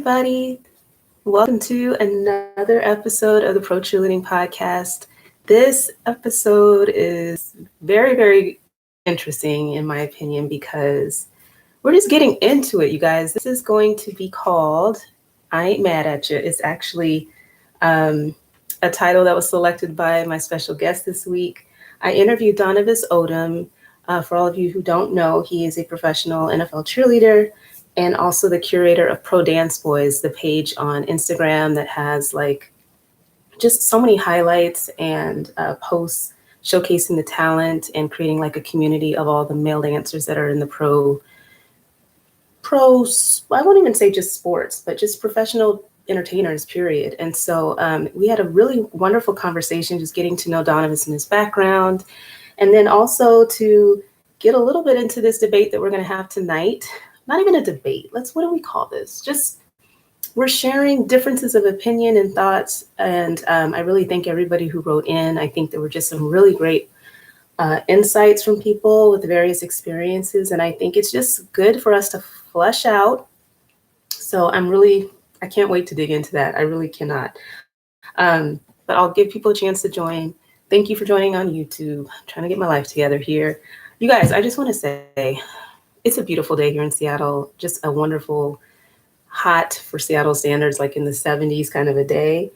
everybody. Welcome to another episode of the Pro Cheerleading Podcast. This episode is very interesting, in my opinion, because we're just getting into it, you guys. This is going to be called I Ain't Mad at You. It's actually a title that was selected by my special guest this week. I interviewed Donovan Odom. For all of you who don't know, he is a professional NFL cheerleader and also the curator of Pro Dance Boys, the page on Instagram that has like just so many highlights and posts showcasing the talent and creating like a community of all the male dancers that are in the I won't even say just sports, but just professional entertainers, period. And so we had a really wonderful conversation, just getting to know Donovan and his background, and then also to get a little bit into this debate that we're going to have tonight. Not even a debate. What do we call this? Just we're sharing differences of opinion and thoughts. And I really thank everybody who wrote in. I think there were just some really great insights from people with various experiences. And I think it's just good for us to flesh out. So I can't wait to dig into that. I really cannot. But I'll give people a chance to join. Thank you for joining on YouTube. I'm trying to get my life together here. You guys, I just want to say, it's a beautiful day here in Seattle, just a wonderful, hot for Seattle standards, like in the 70s kind of a day.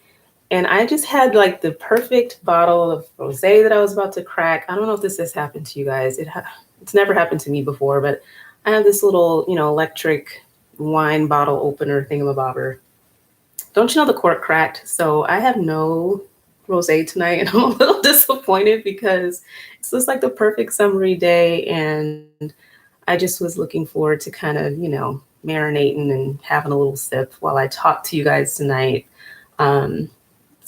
And I just had like the perfect bottle of rosé that I was about to crack. I don't know if this has happened to you guys. It's never happened to me before, but I have this little, electric wine bottle opener thingamabobber. Don't you know the cork cracked? So I have no rosé tonight, and I'm a little disappointed because it's just like the perfect summery day, and I just was looking forward to kind of, marinating and having a little sip while I talk to you guys tonight. So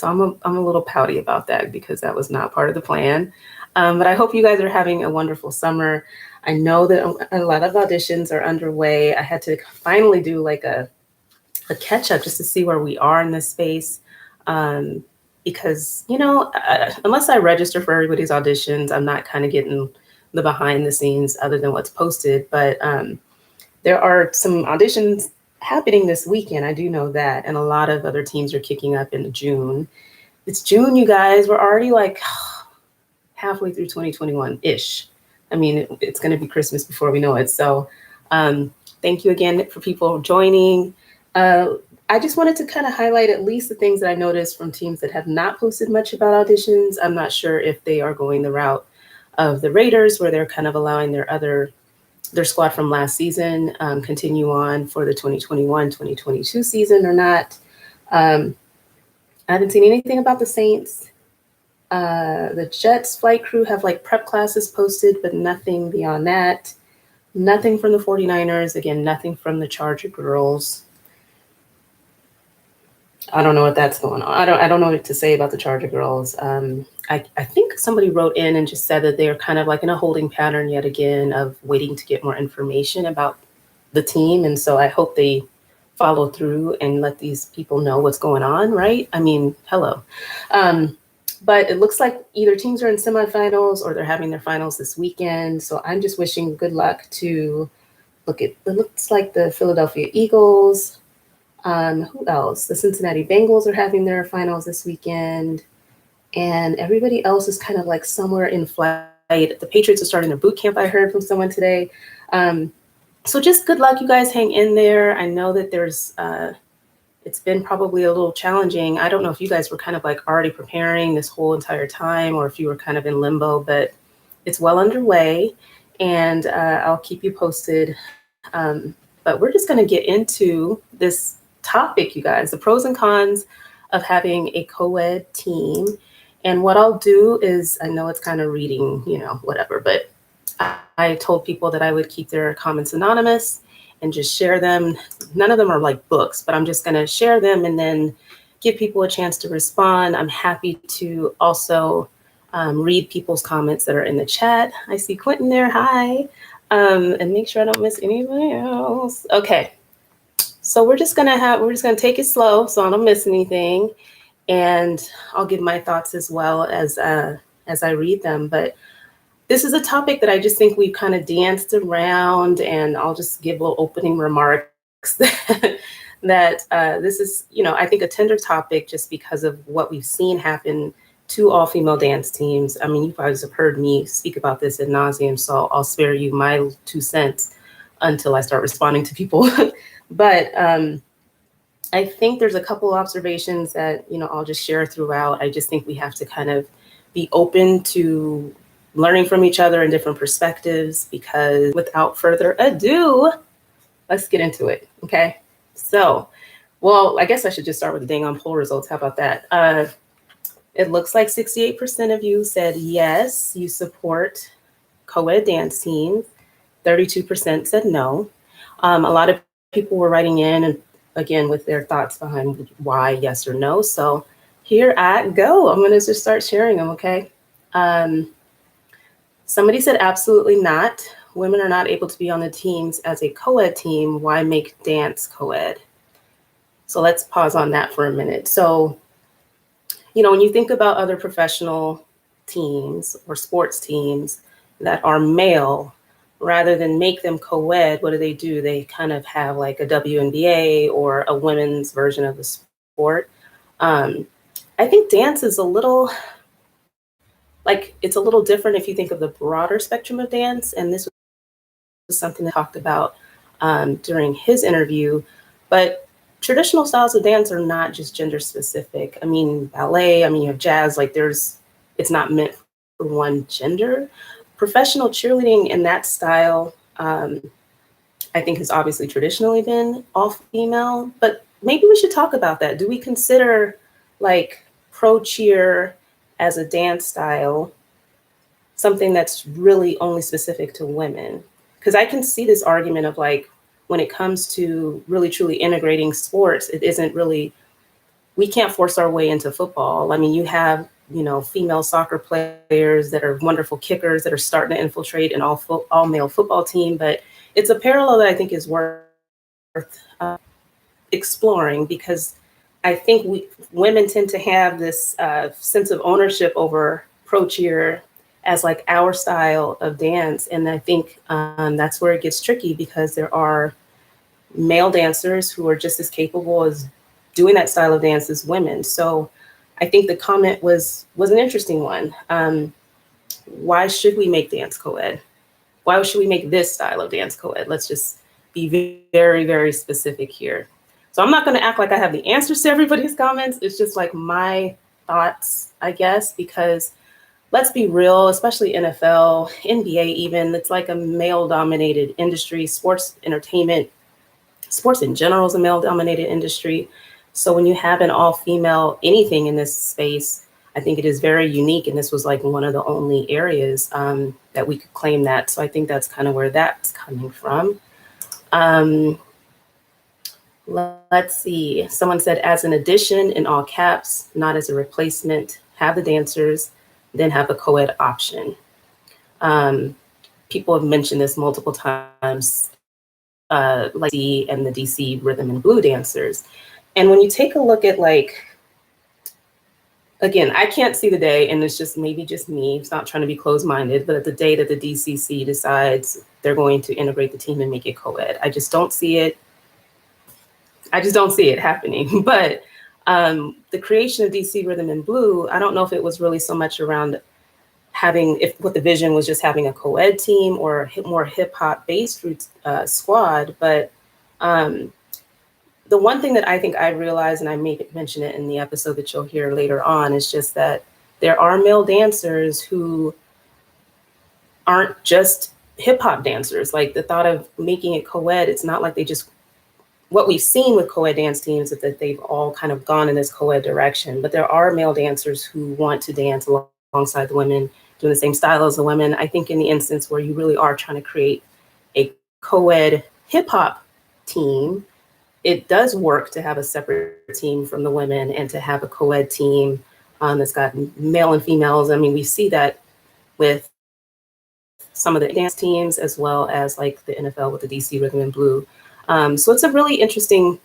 I'm a little pouty about that because that was not part of the plan. But I hope you guys are having a wonderful summer. I know that a lot of auditions are underway. I had to finally do like a catch up just to see where we are in this space. Because, unless I register for everybody's auditions, I'm not kind of getting the behind the scenes other than what's posted. But there are some auditions happening this weekend. I do know that. And a lot of other teams are kicking up in June. It's June, you guys. We're already like halfway through 2021-ish. I mean, it's going to be Christmas before we know it. So thank you again for people joining. I just wanted to kind of highlight at least the things that I noticed from teams that have not posted much about auditions. I'm not sure if they are going the route of the Raiders, where they're kind of allowing their squad from last season continue on for the 2021-2022 season or not. I haven't seen anything about the Saints. The Jets flight crew have like prep classes posted, but nothing beyond that. Nothing from the 49ers. Again, nothing from the Charger girls. I don't know what that's going on. I don't know what to say about the Charger girls. I think somebody wrote in and just said that they're kind of like in a holding pattern yet again of waiting to get more information about the team. And so I hope they follow through and let these people know what's going on, right? I mean, hello. But it looks like either teams are in semifinals or they're having their finals this weekend. So I'm just wishing good luck to it looks like the Philadelphia Eagles. Who else? The Cincinnati Bengals are having their finals this weekend. And everybody else is kind of like somewhere in flight. The Patriots are starting their boot camp, I heard from someone today. So just good luck, you guys. Hang in there. I know that it's been probably a little challenging. I don't know if you guys were kind of like already preparing this whole entire time or if you were kind of in limbo, but it's well underway, and I'll keep you posted. But we're just going to get into this topic, you guys, the pros and cons of having a co-ed team. And what I'll do is, I know it's kind of reading, whatever, but I told people that I would keep their comments anonymous and just share them. None of them are like books, but I'm just going to share them and then give people a chance to respond. I'm happy to also read people's comments that are in the chat. I see Quentin there. Hi. And make sure I don't miss anybody else. Okay. So we're just gonna take it slow so I don't miss anything. And I'll give my thoughts as well as I read them. But this is a topic that I just think we've kind of danced around, and I'll just give little opening remarks that this is, I think a tender topic just because of what we've seen happen to all female dance teams. I mean, you guys have heard me speak about this ad nauseum, so I'll spare you my 2 cents until I start responding to people. But I think there's a couple observations that, I'll just share throughout. I just think we have to kind of be open to learning from each other and different perspectives, because without further ado, let's get into it. Okay. So, well, I guess I should just start with the dang on poll results. How about that? It looks like 68% of you said yes, you support co-ed dance teams. 32% said no. A lot of people were writing in, and again, with their thoughts behind why yes or no. So here I go. I'm going to just start sharing them, okay? Somebody said absolutely not. Women are not able to be on the teams as a co-ed team. Why make dance co-ed? So let's pause on that for a minute. So, when you think about other professional teams or sports teams that are male, rather than make them co-ed, what do? They kind of have like a WNBA or a women's version of the sport. I think dance is it's a little different if you think of the broader spectrum of dance. And this was something that talked about during his interview. But traditional styles of dance are not just gender specific. I mean, ballet, you have jazz, it's not meant for one gender. Professional cheerleading in that style, I think has obviously traditionally been all female, but maybe we should talk about that. Do we consider pro cheer as a dance style something that's really only specific to women? Because I can see this argument of when it comes to really truly integrating sports, it isn't really, we can't force our way into football. I mean, you have, female soccer players that are wonderful kickers that are starting to infiltrate an all male football team, but it's a parallel that I think is worth exploring, because I think women tend to have this sense of ownership over pro cheer as our style of dance. And I think that's where it gets tricky, because there are male dancers who are just as capable as doing that style of dance as women. So I think the comment was an interesting one. Why should we make dance co-ed? Why should we make this style of dance co-ed? Let's just be very, very specific here. So I'm not going to act like I have the answers to everybody's comments. It's just my thoughts, I guess, because let's be real, especially NFL, NBA even, it's a male-dominated industry. Sports entertainment, sports in general is a male-dominated industry. So when you have an all-female anything in this space, I think it is very unique. And this was one of the only areas that we could claim that. So I think that's kind of where that's coming from. Let's see. Someone said, as an addition in all caps, not as a replacement, have the dancers, then have a co-ed option. People have mentioned this multiple times, and the DC rhythm and blue dancers. And when you take a look at again, I can't see the day, and it's maybe just me, it's not trying to be closed-minded, but at the day that the DCC decides they're going to integrate the team and make it co-ed, I just don't see it. I just don't see it happening. But the creation of DC Rhythm and Blue, I don't know if it was really so much around what the vision was, just having a co-ed team or more hip hop based squad. But the one thing that I think I realized, and I may mention it in the episode that you'll hear later on, is just that there are male dancers who aren't just hip hop dancers. The thought of making it co-ed, it's not they just, what we've seen with co-ed dance teams is that they've all kind of gone in this co-ed direction, but there are male dancers who want to dance alongside the women, doing the same style as the women. I think in the instance where you really are trying to create a co-ed hip hop team, it does work to have a separate team from the women and to have a co-ed team that's got male and females. I mean, we see that with some of the dance teams, as well as the NFL with the DC Rhythm and Blue. So it's a really interesting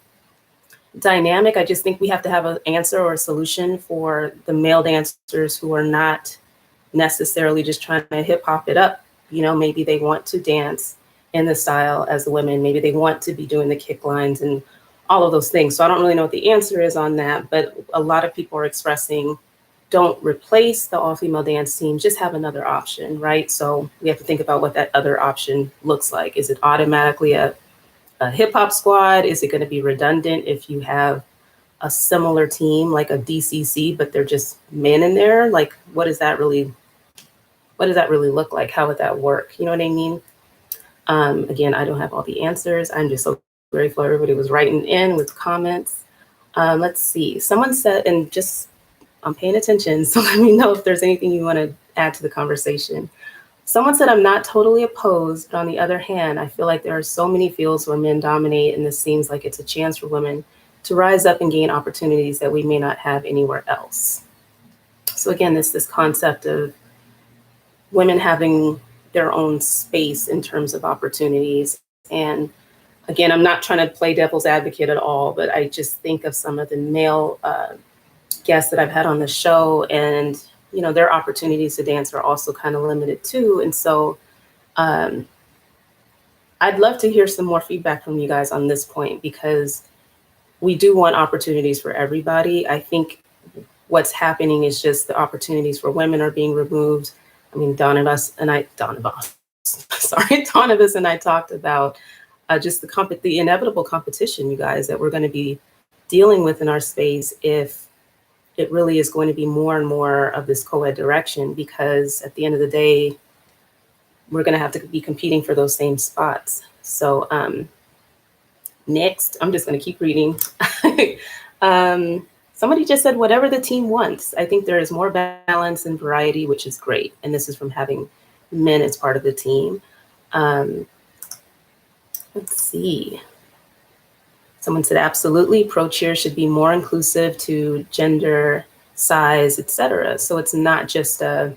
dynamic. I just think we have to have an answer or a solution for the male dancers who are not necessarily just trying to hip hop it up. Maybe they want to dance in the style as the women. Maybe they want to be doing the kick lines and all of those things. So I don't really know what the answer is on that, but a lot of people are expressing, don't replace the all-female dance team, just have another option, right? So we have to think about what that other option looks like. Is it automatically a hip hop squad? Is it going to be redundant if you have a similar team like a DCC, but they're just men in there? Like, what does that really look like? How would that work? You know what I mean? Again, I don't have all the answers. I'm just so grateful everybody was writing in with comments. Let's see. Someone said, and just I'm paying attention, so let me know if there's anything you want to add to the conversation. Someone said, I'm not totally opposed, but on the other hand, I feel like there are so many fields where men dominate, and this seems like it's a chance for women to rise up and gain opportunities that we may not have anywhere else. So again, this concept of women having their own space in terms of opportunities. And again, I'm not trying to play devil's advocate at all, but I just think of some of the male guests that I've had on the show, and their opportunities to dance are also kind of limited too. And so I'd love to hear some more feedback from you guys on this point, because we do want opportunities for everybody. I think what's happening is just the opportunities for women are being removed. I mean, Donavus and I talked about just the inevitable competition, you guys, that we're going to be dealing with in our space if it really is going to be more and more of this co-ed direction, because at the end of the day, we're going to have to be competing for those same spots. So next, I'm just going to keep reading. Somebody just said, whatever the team wants. I think there is more balance and variety, which is great. And this is from having men as part of the team. Let's see. Someone said, absolutely, pro cheer should be more inclusive to gender, size, etc. So it's not just a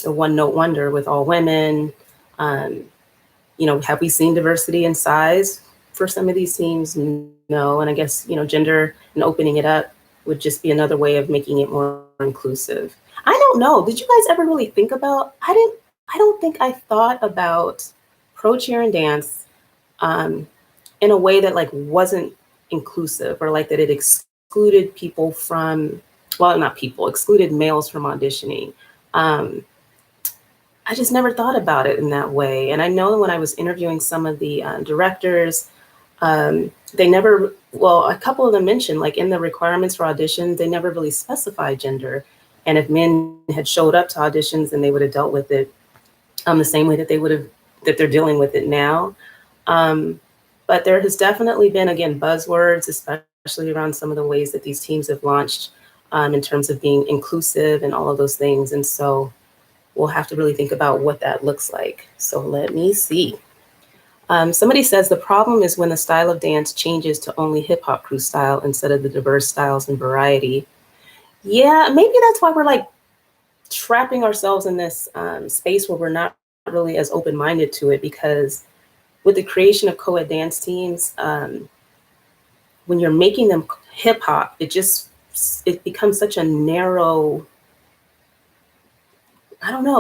one-note wonder with all women. Have we seen diversity in size for some of these teams? No. And I guess, gender and opening it up would just be another way of making it more inclusive. I don't know. Did you guys ever really think about, I don't think I thought about pro cheer and dance in a way that wasn't inclusive, or that it excluded people from, excluded males from auditioning. I just never thought about it in that way. And I know when I was interviewing some of the directors, they never, a couple of them mentioned, in the requirements for auditions, they never really specified gender. And if men had showed up to auditions, then they would have dealt with it the same way that they're dealing with it now. But there has definitely been, again, buzzwords, especially around some of the ways that these teams have launched in terms of being inclusive and all of those things. And so we'll have to really think about what that looks like. So let me see. Somebody says the problem is when the style of dance changes to only hip hop crew style instead of the diverse styles and variety. Yeah, maybe that's why we're trapping ourselves in this space where we're not really as open-minded to it, because with the creation of co-ed dance teams, when you're making them hip hop, it becomes such a narrow,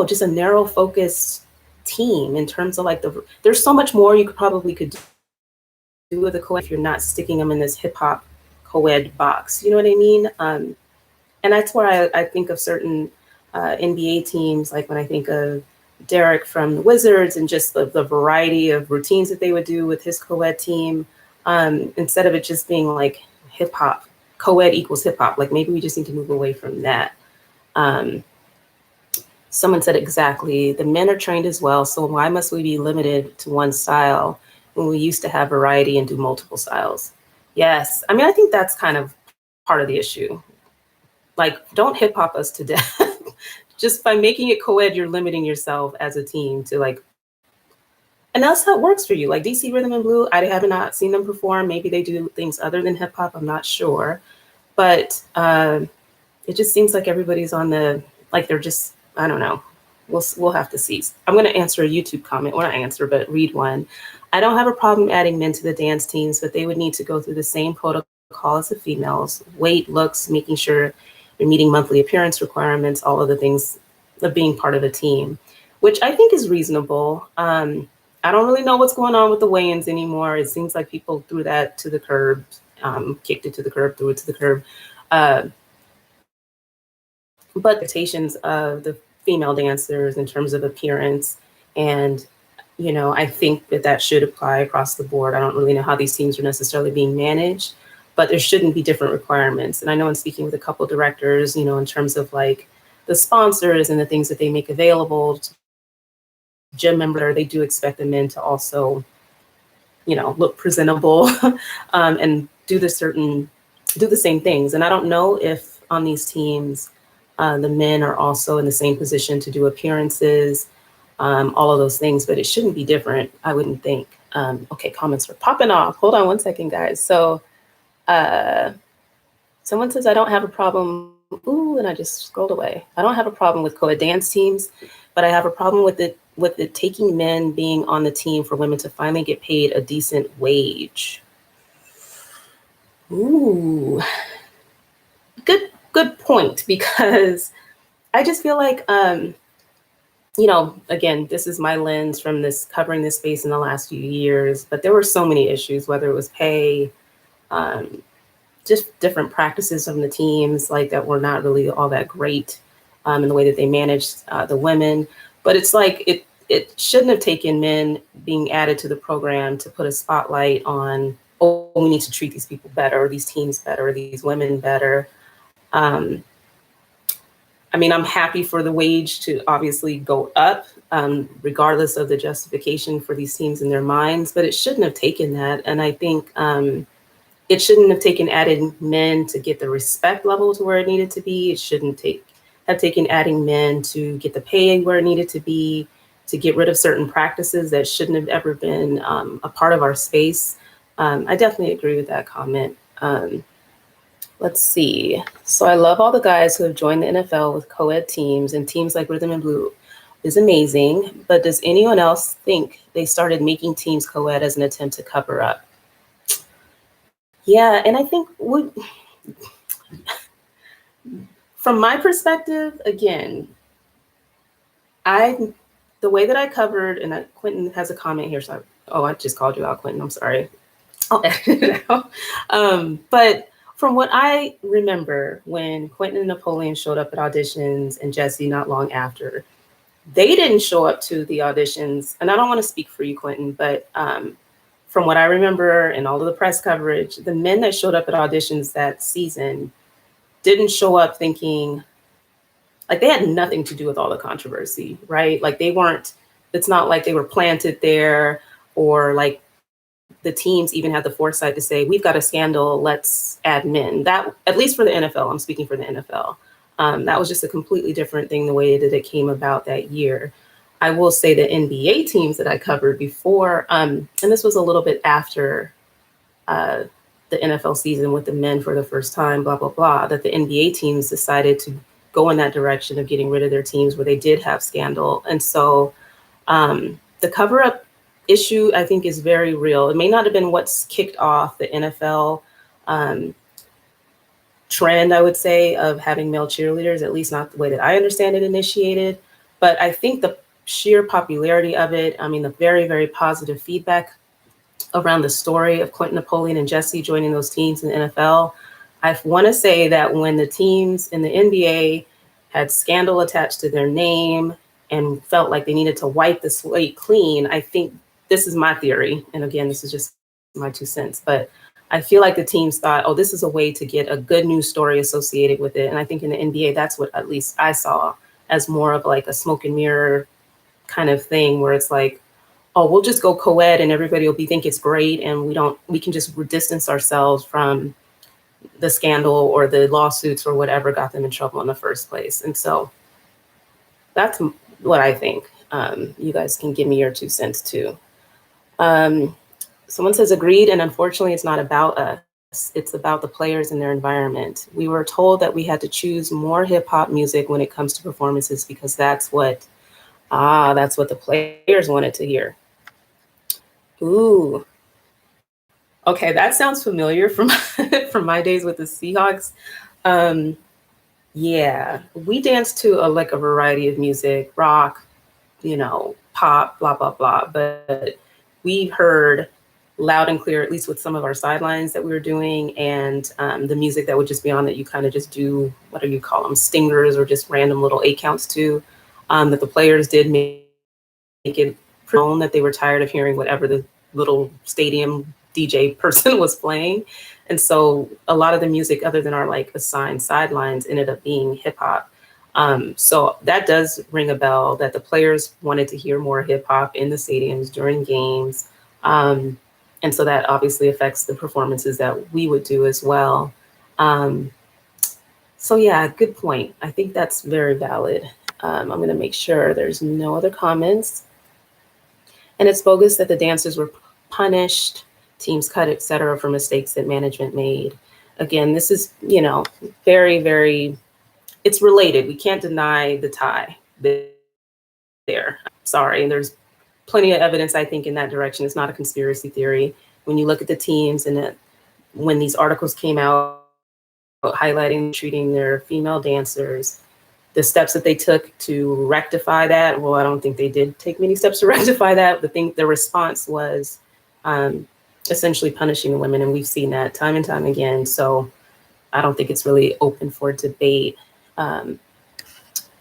just a narrow focused team in terms of there's so much more you could do with a co-ed if you're not sticking them in this hip hop co-ed box. You know what I mean? And that's where I think of certain NBA teams, like when I think of Derek from the Wizards and just the variety of routines that they would do with his co-ed team, instead of it just being hip hop, co-ed equals hip hop. Maybe we just need to move away from that. Someone said exactly, the men are trained as well, so why must we be limited to one style when we used to have variety and do multiple styles? Yes, I mean, I think that's kind of part of the issue. Don't hip hop us to death. Just by making it co-ed, you're limiting yourself as a team to and that's how it works for you. DC Rhythm and Blue, I have not seen them perform. Maybe they do things other than hip hop, I'm not sure. But it just seems like everybody's on they're just, I don't know. We'll have to see. I'm going to answer a YouTube comment, or not answer, but read one. I don't have a problem adding men to the dance teams, but they would need to go through the same protocol as the females: weight, looks, making sure you're meeting monthly appearance requirements, all of the things of being part of a team, which I think is reasonable. I don't really know what's going on with the weigh-ins anymore. It seems like people threw that to the curb, kicked it to the curb, threw it to the curb. Uh, but expectations of the female dancers in terms of appearance, and I think that that should apply across the board. I don't really know how these teams are necessarily being managed, but there shouldn't be different requirements. And I know in speaking with a couple directors, in terms of like the sponsors and the things that they make available to gym members, they do expect the men to also, look presentable and do the same things. And I don't know if on these teams, the men are also in the same position to do appearances, all of those things, but it shouldn't be different, I wouldn't think. Okay, comments are popping off. Hold on one second, guys. So uh, someone says, I don't have a problem. Ooh, and I just scrolled away. I don't have a problem with co-ed dance teams, but I have a problem with it taking men being on the team for women to finally get paid a decent wage. Ooh, good point, because I just feel like, again, this is my lens from covering this space in the last few years, but there were so many issues, whether it was pay, just different practices from the teams, like that were not really all that great in the way that they managed the women. But it's like it shouldn't have taken men being added to the program to put a spotlight on, oh, we need to treat these people better, or these teams better, or these women better. I mean, I'm happy for the wage to obviously go up, regardless of the justification for these teams in their minds, but it shouldn't have taken that. And I think it shouldn't have taken adding men to get the respect level to where it needed to be. It shouldn't have taken adding men to get the pay where it needed to be, to get rid of certain practices that shouldn't have ever been a part of our space. I definitely agree with that comment. Let's see. So I love all the guys who have joined the NFL with co-ed teams, and teams like Rhythm and Blue is amazing. But does anyone else think they started making teams co-ed as an attempt to cover up? Yeah, and I think from my perspective, again, the way that I covered, and Quentin has a comment here, so I just called you out, Quentin. I'm sorry. I'll edit it out. But from what I remember, when Quentin and Napoleon showed up at auditions and Jesse not long after, they didn't show up to the auditions. And I don't want to speak for you, Quentin, but from what I remember and all of the press coverage, the men that showed up at auditions that season didn't show up thinking, like, they had nothing to do with all the controversy, right? Like it's not like they were planted there, or like the teams even had the foresight to say, we've got a scandal, let's add men. That, at least for the NFL, I'm speaking for the NFL. That was just a completely different thing, the way that it came about that year. I will say the NBA teams that I covered before, and this was a little bit after the NFL season with the men for the first time, blah, blah, blah, that the NBA teams decided to go in that direction of getting rid of their teams where they did have scandal. And so the cover-up issue, I think, is very real. It may not have been what's kicked off the NFL trend, I would say, of having male cheerleaders, at least not the way that I understand it initiated. But I think the sheer popularity of it, I mean, the very, very positive feedback around the story of Quentin, Napoleon, and Jesse joining those teams in the NFL, I want to say that when the teams in the NBA had scandal attached to their name and felt like they needed to wipe the slate clean, I think, this is my theory, and again, this is just my 2 cents, but I feel like the teams thought, oh, this is a way to get a good news story associated with it. And I think in the NBA, that's what at least I saw as more of like a smoke and mirror kind of thing, where it's like, oh, we'll just go co-ed and everybody will think it's great, and we can just distance ourselves from the scandal or the lawsuits or whatever got them in trouble in the first place. And so that's what I think. You guys can give me your 2 cents too. Someone says agreed, and unfortunately it's not about us. It's about the players and their environment. We were told that we had to choose more hip hop music when it comes to performances because that's what the players wanted to hear. Ooh. Okay, that sounds familiar from from my days with the Seahawks. Yeah, we danced to a variety of music, rock, pop, blah, blah, blah. But we heard loud and clear, at least with some of our sidelines that we were doing, and the music that would just be on that you kind of just do, what do you call them, stingers or just random little 8 counts to, that the players did make it known that they were tired of hearing whatever the little stadium DJ person was playing. And so a lot of the music, other than our like assigned sidelines, ended up being hip hop. So that does ring a bell that the players wanted to hear more hip hop in the stadiums during games. And so that obviously affects the performances that we would do as well. So yeah, good point. I think that's very valid. I'm going to make sure there's no other comments. And it's bogus that the dancers were punished, teams cut, et cetera, for mistakes that management made. Again, this is, very, very, it's related. We can't deny the tie there. Sorry. And there's plenty of evidence, I think, in that direction. It's not a conspiracy theory. When you look at the teams and when these articles came out highlighting treating their female dancers, the steps that they took to rectify that, well, I don't think they did take many steps to rectify that. The response was essentially punishing the women, and we've seen that time and time again. So I don't think it's really open for debate.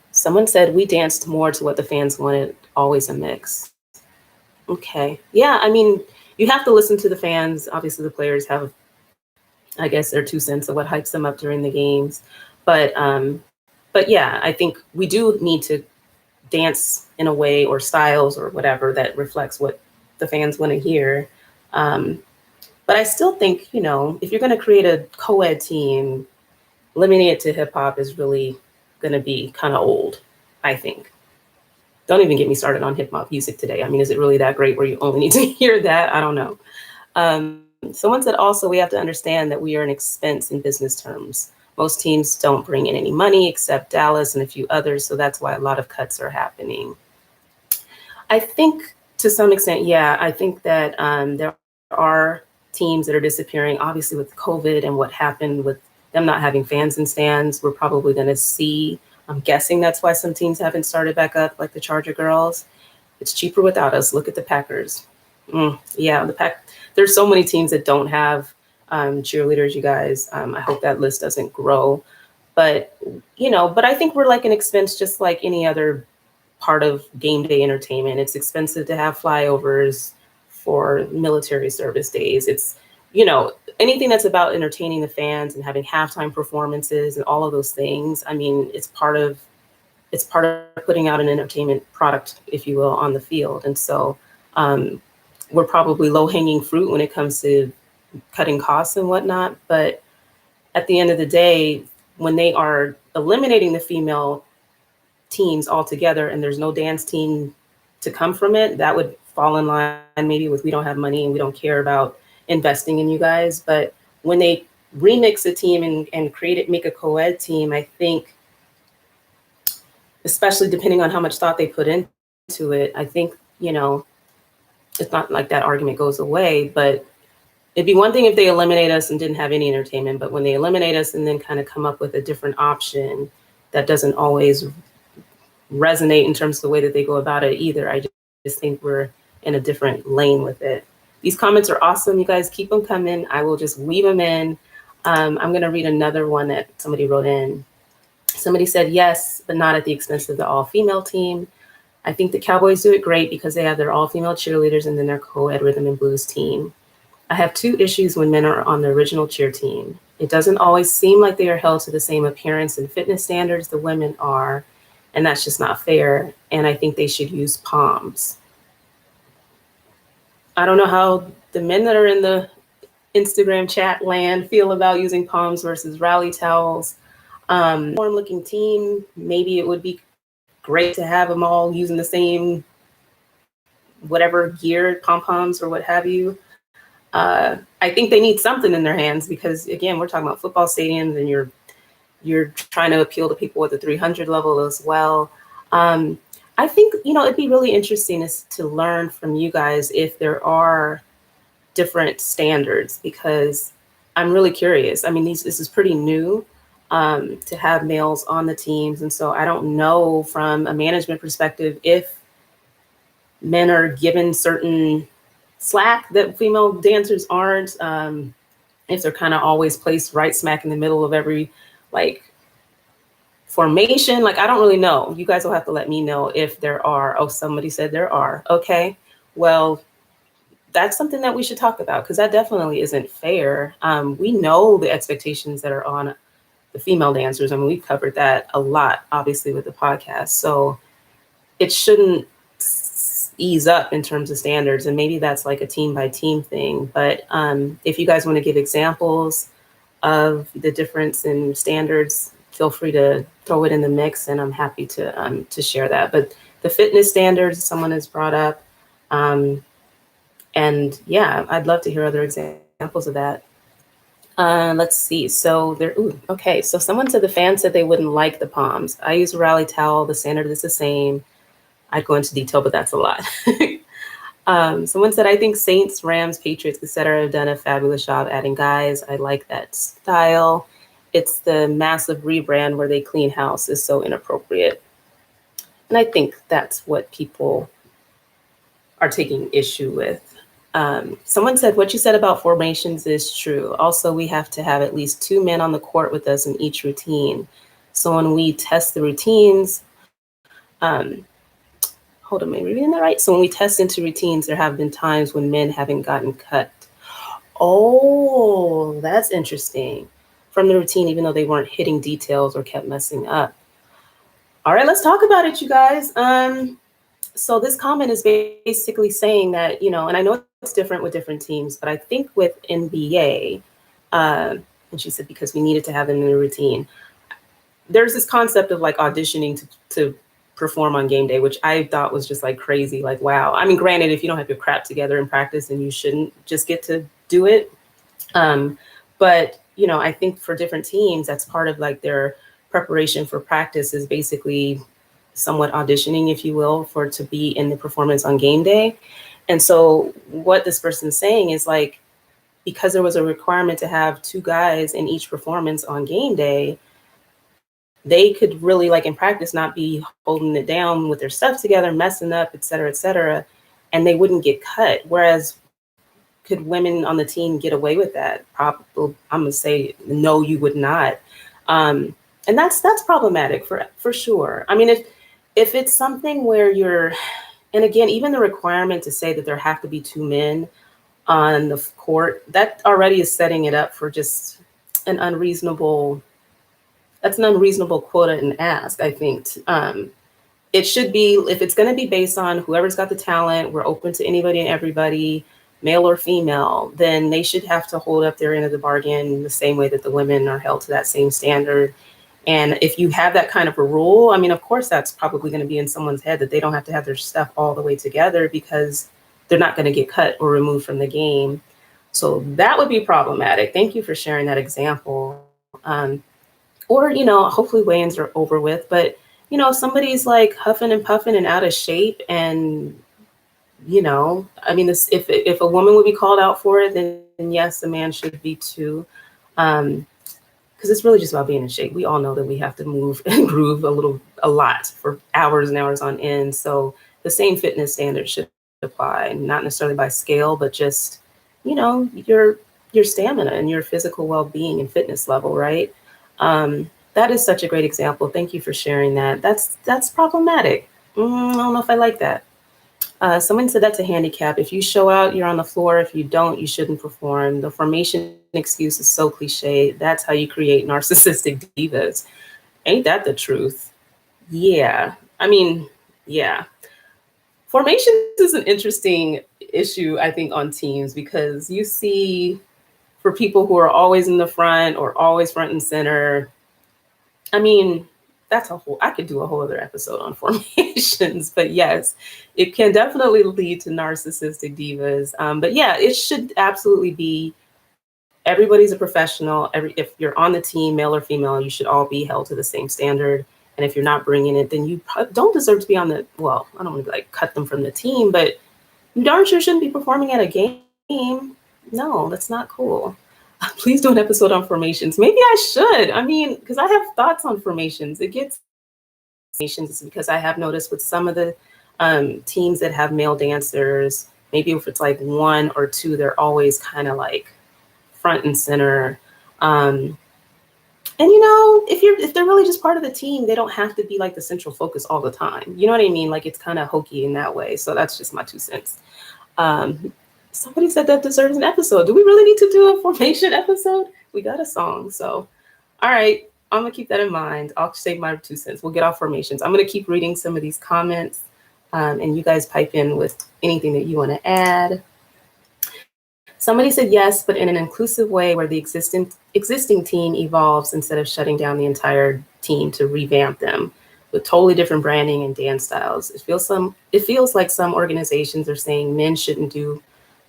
Someone said we danced more to what the fans wanted, always a mix. Okay. Yeah, I mean, you have to listen to the fans. Obviously, the players have, I guess, their 2 cents of what hypes them up during the games. But yeah, I think we do need to dance in a way or styles or whatever that reflects what the fans want to hear. But I still think, if you're going to create a co-ed team, limiting it to hip hop is really going to be kind of old, I think. Don't even get me started on hip hop music today. I mean, is it really that great where you only need to hear that? I don't know. Someone said also we have to understand that we are an expense in business terms. Most teams don't bring in any money except Dallas and a few others. So that's why a lot of cuts are happening. I think to some extent, yeah, I think that there are teams that are disappearing. Obviously with COVID and what happened with them not having fans in stands, we're probably going to see, I'm guessing that's why some teams haven't started back up, like the Charger girls. It's cheaper without us. Look at the Packers. Yeah, there's so many teams that don't have cheerleaders, you guys. I hope that list doesn't grow. But I think we're like an expense just like any other part of game day entertainment. It's expensive to have flyovers for military service days. It's, anything that's about entertaining the fans and having halftime performances and all of those things. I mean, it's part of putting out an entertainment product, if you will, on the field. And so we're probably low-hanging fruit when it comes to cutting costs and whatnot. But at the end of the day, when they are eliminating the female teams altogether and there's no dance team to come from it, that would fall in line maybe with we don't have money and we don't care about investing in you guys. But when they remix a team and make a co-ed team, I think, especially depending on how much thought they put into it, I think, it's not like that argument goes away, but it'd be one thing if they eliminate us and didn't have any entertainment, but when they eliminate us and then kind of come up with a different option, that doesn't always resonate in terms of the way that they go about it either. I just think we're in a different lane with it. These comments are awesome. You guys keep them coming. I will just weave them in. I'm going to read another one that somebody wrote in. Somebody said, yes, but not at the expense of the all-female team. I think the Cowboys do it great because they have their all-female cheerleaders and then their co-ed rhythm and blues team. I have 2 issues when men are on the original cheer team. It doesn't always seem like they are held to the same appearance and fitness standards the women are, and that's just not fair. And I think they should use poms. I don't know how the men that are in the Instagram chat land feel about using poms versus rally towels. Looking team, maybe it would be great to have them all using the same whatever gear, pom-poms or what have you. I think they need something in their hands because, again, we're talking about football stadiums and you're trying to appeal to people at the 300 level as well. I think, it'd be really interesting to learn from you guys if there are different standards, because I'm really curious. I mean, this is pretty new to have males on the teams. And so I don't know from a management perspective if men are given certain slack that female dancers aren't, if they're kind of always placed right smack in the middle of every like formation. Like, I don't really know. You guys will have to let me know if there are. Oh, somebody said there are. Okay, well, that's something that we should talk about, because that definitely isn't fair. We know the expectations that are on the female dancers. I mean, we've covered that a lot, obviously, with the podcast. So it shouldn't ease up in terms of standards. And maybe that's like a team by team thing. But if you guys want to give examples of the difference in standards, feel free to throw it in the mix, and I'm happy to share that. But the fitness standards someone has brought up, and yeah, I'd love to hear other examples of that. Let's see. So there. Ooh, okay. So someone said the fans said they wouldn't like the palms. I use a rally towel. The standard is the same. I'd go into detail, but that's a lot. Someone said, I think Saints, Rams, Patriots, etc. have done a fabulous job adding guys. I like that style. It's the massive rebrand where they clean house is so inappropriate. And I think that's what people are taking issue with. Someone said, what you said about formations is true. Also, we have to have at least 2 men on the court with us in each routine. So when we test the routines, hold on, am I reading that right? So when we test into routines, there have been times when men haven't gotten cut. Oh, that's interesting. From the routine, even though they weren't hitting details or kept messing up. All right, let's talk about it, you guys. So this comment is basically saying that, and I know it's different with different teams, but I think with NBA, and she said because we needed to have them in the routine, there's this concept of like auditioning to perform on game day, which I thought was just like crazy. Like, wow. I mean, granted, if you don't have your crap together in practice, then you shouldn't just get to do it. But, I think for different teams, that's part of like their preparation for practice is basically somewhat auditioning, if you will, for to be in the performance on game day. And so what this person's saying is like, because there was a requirement to have 2 guys in each performance on game day, they could really, like in practice, not be holding it down with their stuff together, messing up, et cetera, and they wouldn't get cut. Whereas, could women on the team get away with that? Probably, I'm gonna say no, you would not. And that's problematic for sure. I mean, if it's something where you're, and again, even the requirement to say that there have to be 2 men on the court, that already is setting it up for just an unreasonable quota and ask, I think. It should be, if it's going to be based on whoever's got the talent, we're open to anybody and everybody, male or female, then they should have to hold up their end of the bargain the same way that the women are held to that same standard. And if you have that kind of a rule, I mean, of course, that's probably going to be in someone's head that they don't have to have their stuff all the way together because they're not going to get cut or removed from the game. So that would be problematic. Thank you for sharing that example. Or, hopefully weigh-ins are over with, but, if somebody's like huffing and puffing and out of shape and, I mean, if a woman would be called out for it, then yes, a man should be too. Because it's really just about being in shape. We all know that we have to move and groove a lot for hours and hours on end. So the same fitness standards should apply, not necessarily by scale, but just, your stamina and your physical well-being and fitness level, right? That is such a great example. Thank you for sharing that. That's problematic. I don't know if I like that. Someone said that's a handicap. If you show out, you're on the floor. If you don't, you shouldn't perform. The formation excuse is so cliche. That's how you create narcissistic divas. Ain't that the truth? Yeah. I mean, yeah. Formations is an interesting issue, I think, on teams, because you see for people who are always in the front or always front and center, I mean, I could do a whole other episode on formations, but yes, it can definitely lead to narcissistic divas. But yeah, it should absolutely be, everybody's a professional. If you're on the team, male or female, you should all be held to the same standard. And if you're not bringing it, then you don't deserve to be on well, I don't want to like cut them from the team, but you darn sure shouldn't be performing at a game. No, that's not cool. Please do an episode on formations. Maybe I should. I mean, because I have thoughts on formations. Formations because I have noticed with some of the teams that have male dancers, maybe if it's like one or two, they're always kind of like front and center. And if they're really just part of the team, they don't have to be like the central focus all the time. You know what I mean? Like, it's kind of hokey in that way. So that's just my 2 cents. Somebody said that deserves an episode. Do we really need to do a formation episode? We got a song. So, all right, I'm gonna keep that in mind. I'll save my 2 cents. We'll get off formations. I'm gonna keep reading some of these comments, and you guys pipe in with anything that you want to add. Somebody said yes, but in an inclusive way where the existing team evolves instead of shutting down the entire team to revamp them with totally different branding and dance styles. It feels like some organizations are saying men shouldn't do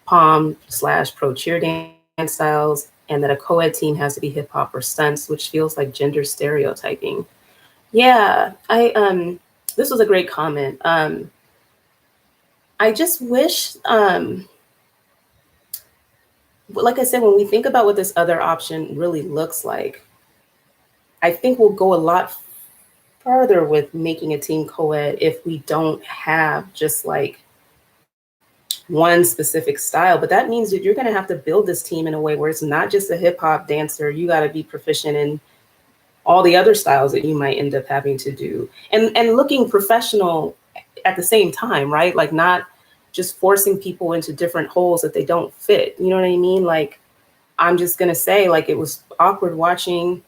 pom/pro cheer dance styles, and that a co-ed team has to be hip hop or stunts, which feels like gender stereotyping. Yeah, this was a great comment. I just wish, like I said, when we think about what this other option really looks like, I think we'll go a lot further with making a team co-ed if we don't have just like one specific style. But that means that you're going to have to build this team in a way where it's not just a hip hop dancer. You got to be proficient in all the other styles that you might end up having to do, and looking professional at the same time, right? Like, not just forcing people into different holes that they don't fit. You know what I mean? Like, I'm just going to say, like, it was awkward watching,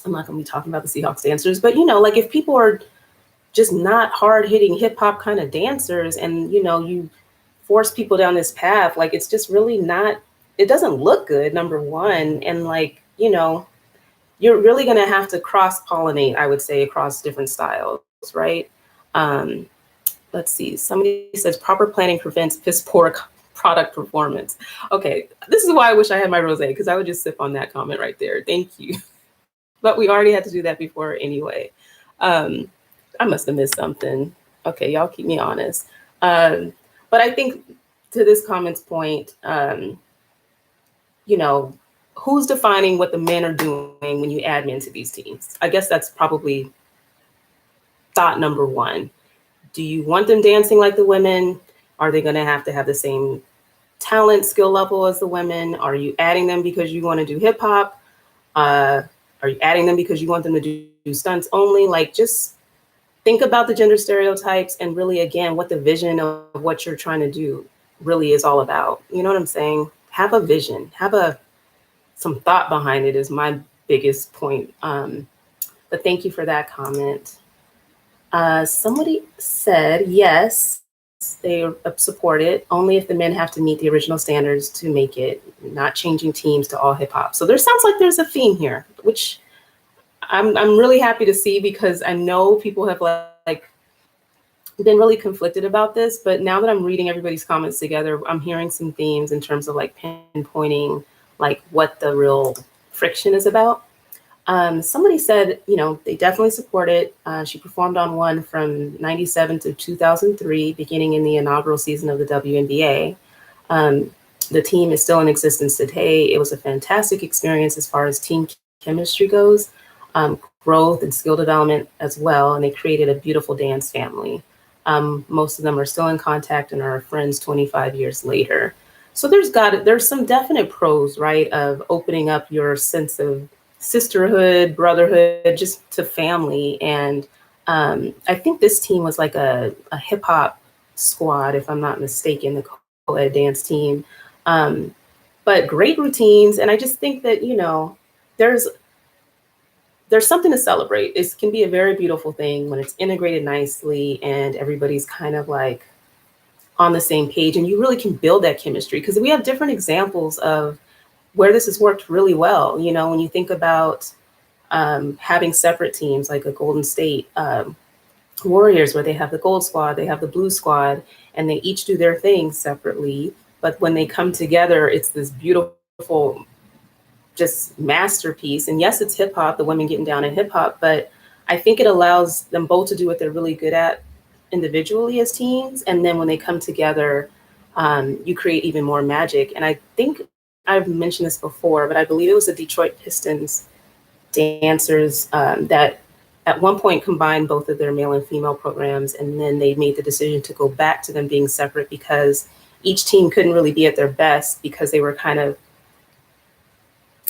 I'm not going to be talking about the Seahawks dancers, but, like, if people are just not hard hitting hip hop kind of dancers, and, you force people down this path, like, it's just really not, it doesn't look good, number one. And like, you're really going to have to cross-pollinate, I would say, across different styles, right? Let's see. Somebody says proper planning prevents piss poor product performance. Okay, this is why I wish I had my rosé, because I would just sip on that comment right there. Thank you. But we already had to do that before anyway. I must have missed something. Okay, y'all keep me honest. But I think to this comment's point, who's defining what the men are doing when you add men to these teams? I guess that's probably thought number one. Do you want them dancing like the women? Are they going to have the same talent, skill level as the women? Are you adding them because you want to do hip hop? Are you adding them because you want them to do stunts only? Like, just think about the gender stereotypes and really, again, what the vision of what you're trying to do really is all about. You know what I'm saying? Have a vision, have some thought behind it is my biggest point. But thank you for that comment. Somebody said, yes, they support it, only if the men have to meet the original standards to make it, not changing teams to all hip hop. So there sounds like there's a theme here, which I'm really happy to see, because I know people have like been really conflicted about this, but now that I'm reading everybody's comments together, I'm hearing some themes in terms of like pinpointing like what the real friction is about. Somebody said, they definitely support it. She performed on one from 97 to 2003, beginning in the inaugural season of the WNBA. The team is still in existence today. It was a fantastic experience as far as team chemistry goes, growth and skill development as well. And they created a beautiful dance family. Most of them are still in contact and are friends 25 years later. So there's some definite pros, right, of opening up your sense of sisterhood, brotherhood, just to family. And I think this team was like a hip hop squad, if I'm not mistaken, the co-ed dance team. But great routines. And I just think that, there's something to celebrate. It can be a very beautiful thing when it's integrated nicely and everybody's kind of like on the same page, and you really can build that chemistry, because we have different examples of where this has worked really well. When you think about having separate teams like a Golden State Warriors, where they have the gold squad, they have the blue squad, and they each do their thing separately. But when they come together, it's this beautiful, just masterpiece. And yes, it's hip hop, the women getting down in hip hop, but I think it allows them both to do what they're really good at individually as teams. And then when they come together, you create even more magic. And I think I've mentioned this before, but I believe it was the Detroit Pistons dancers that at one point combined both of their male and female programs. And then they made the decision to go back to them being separate, because each team couldn't really be at their best because they were kind of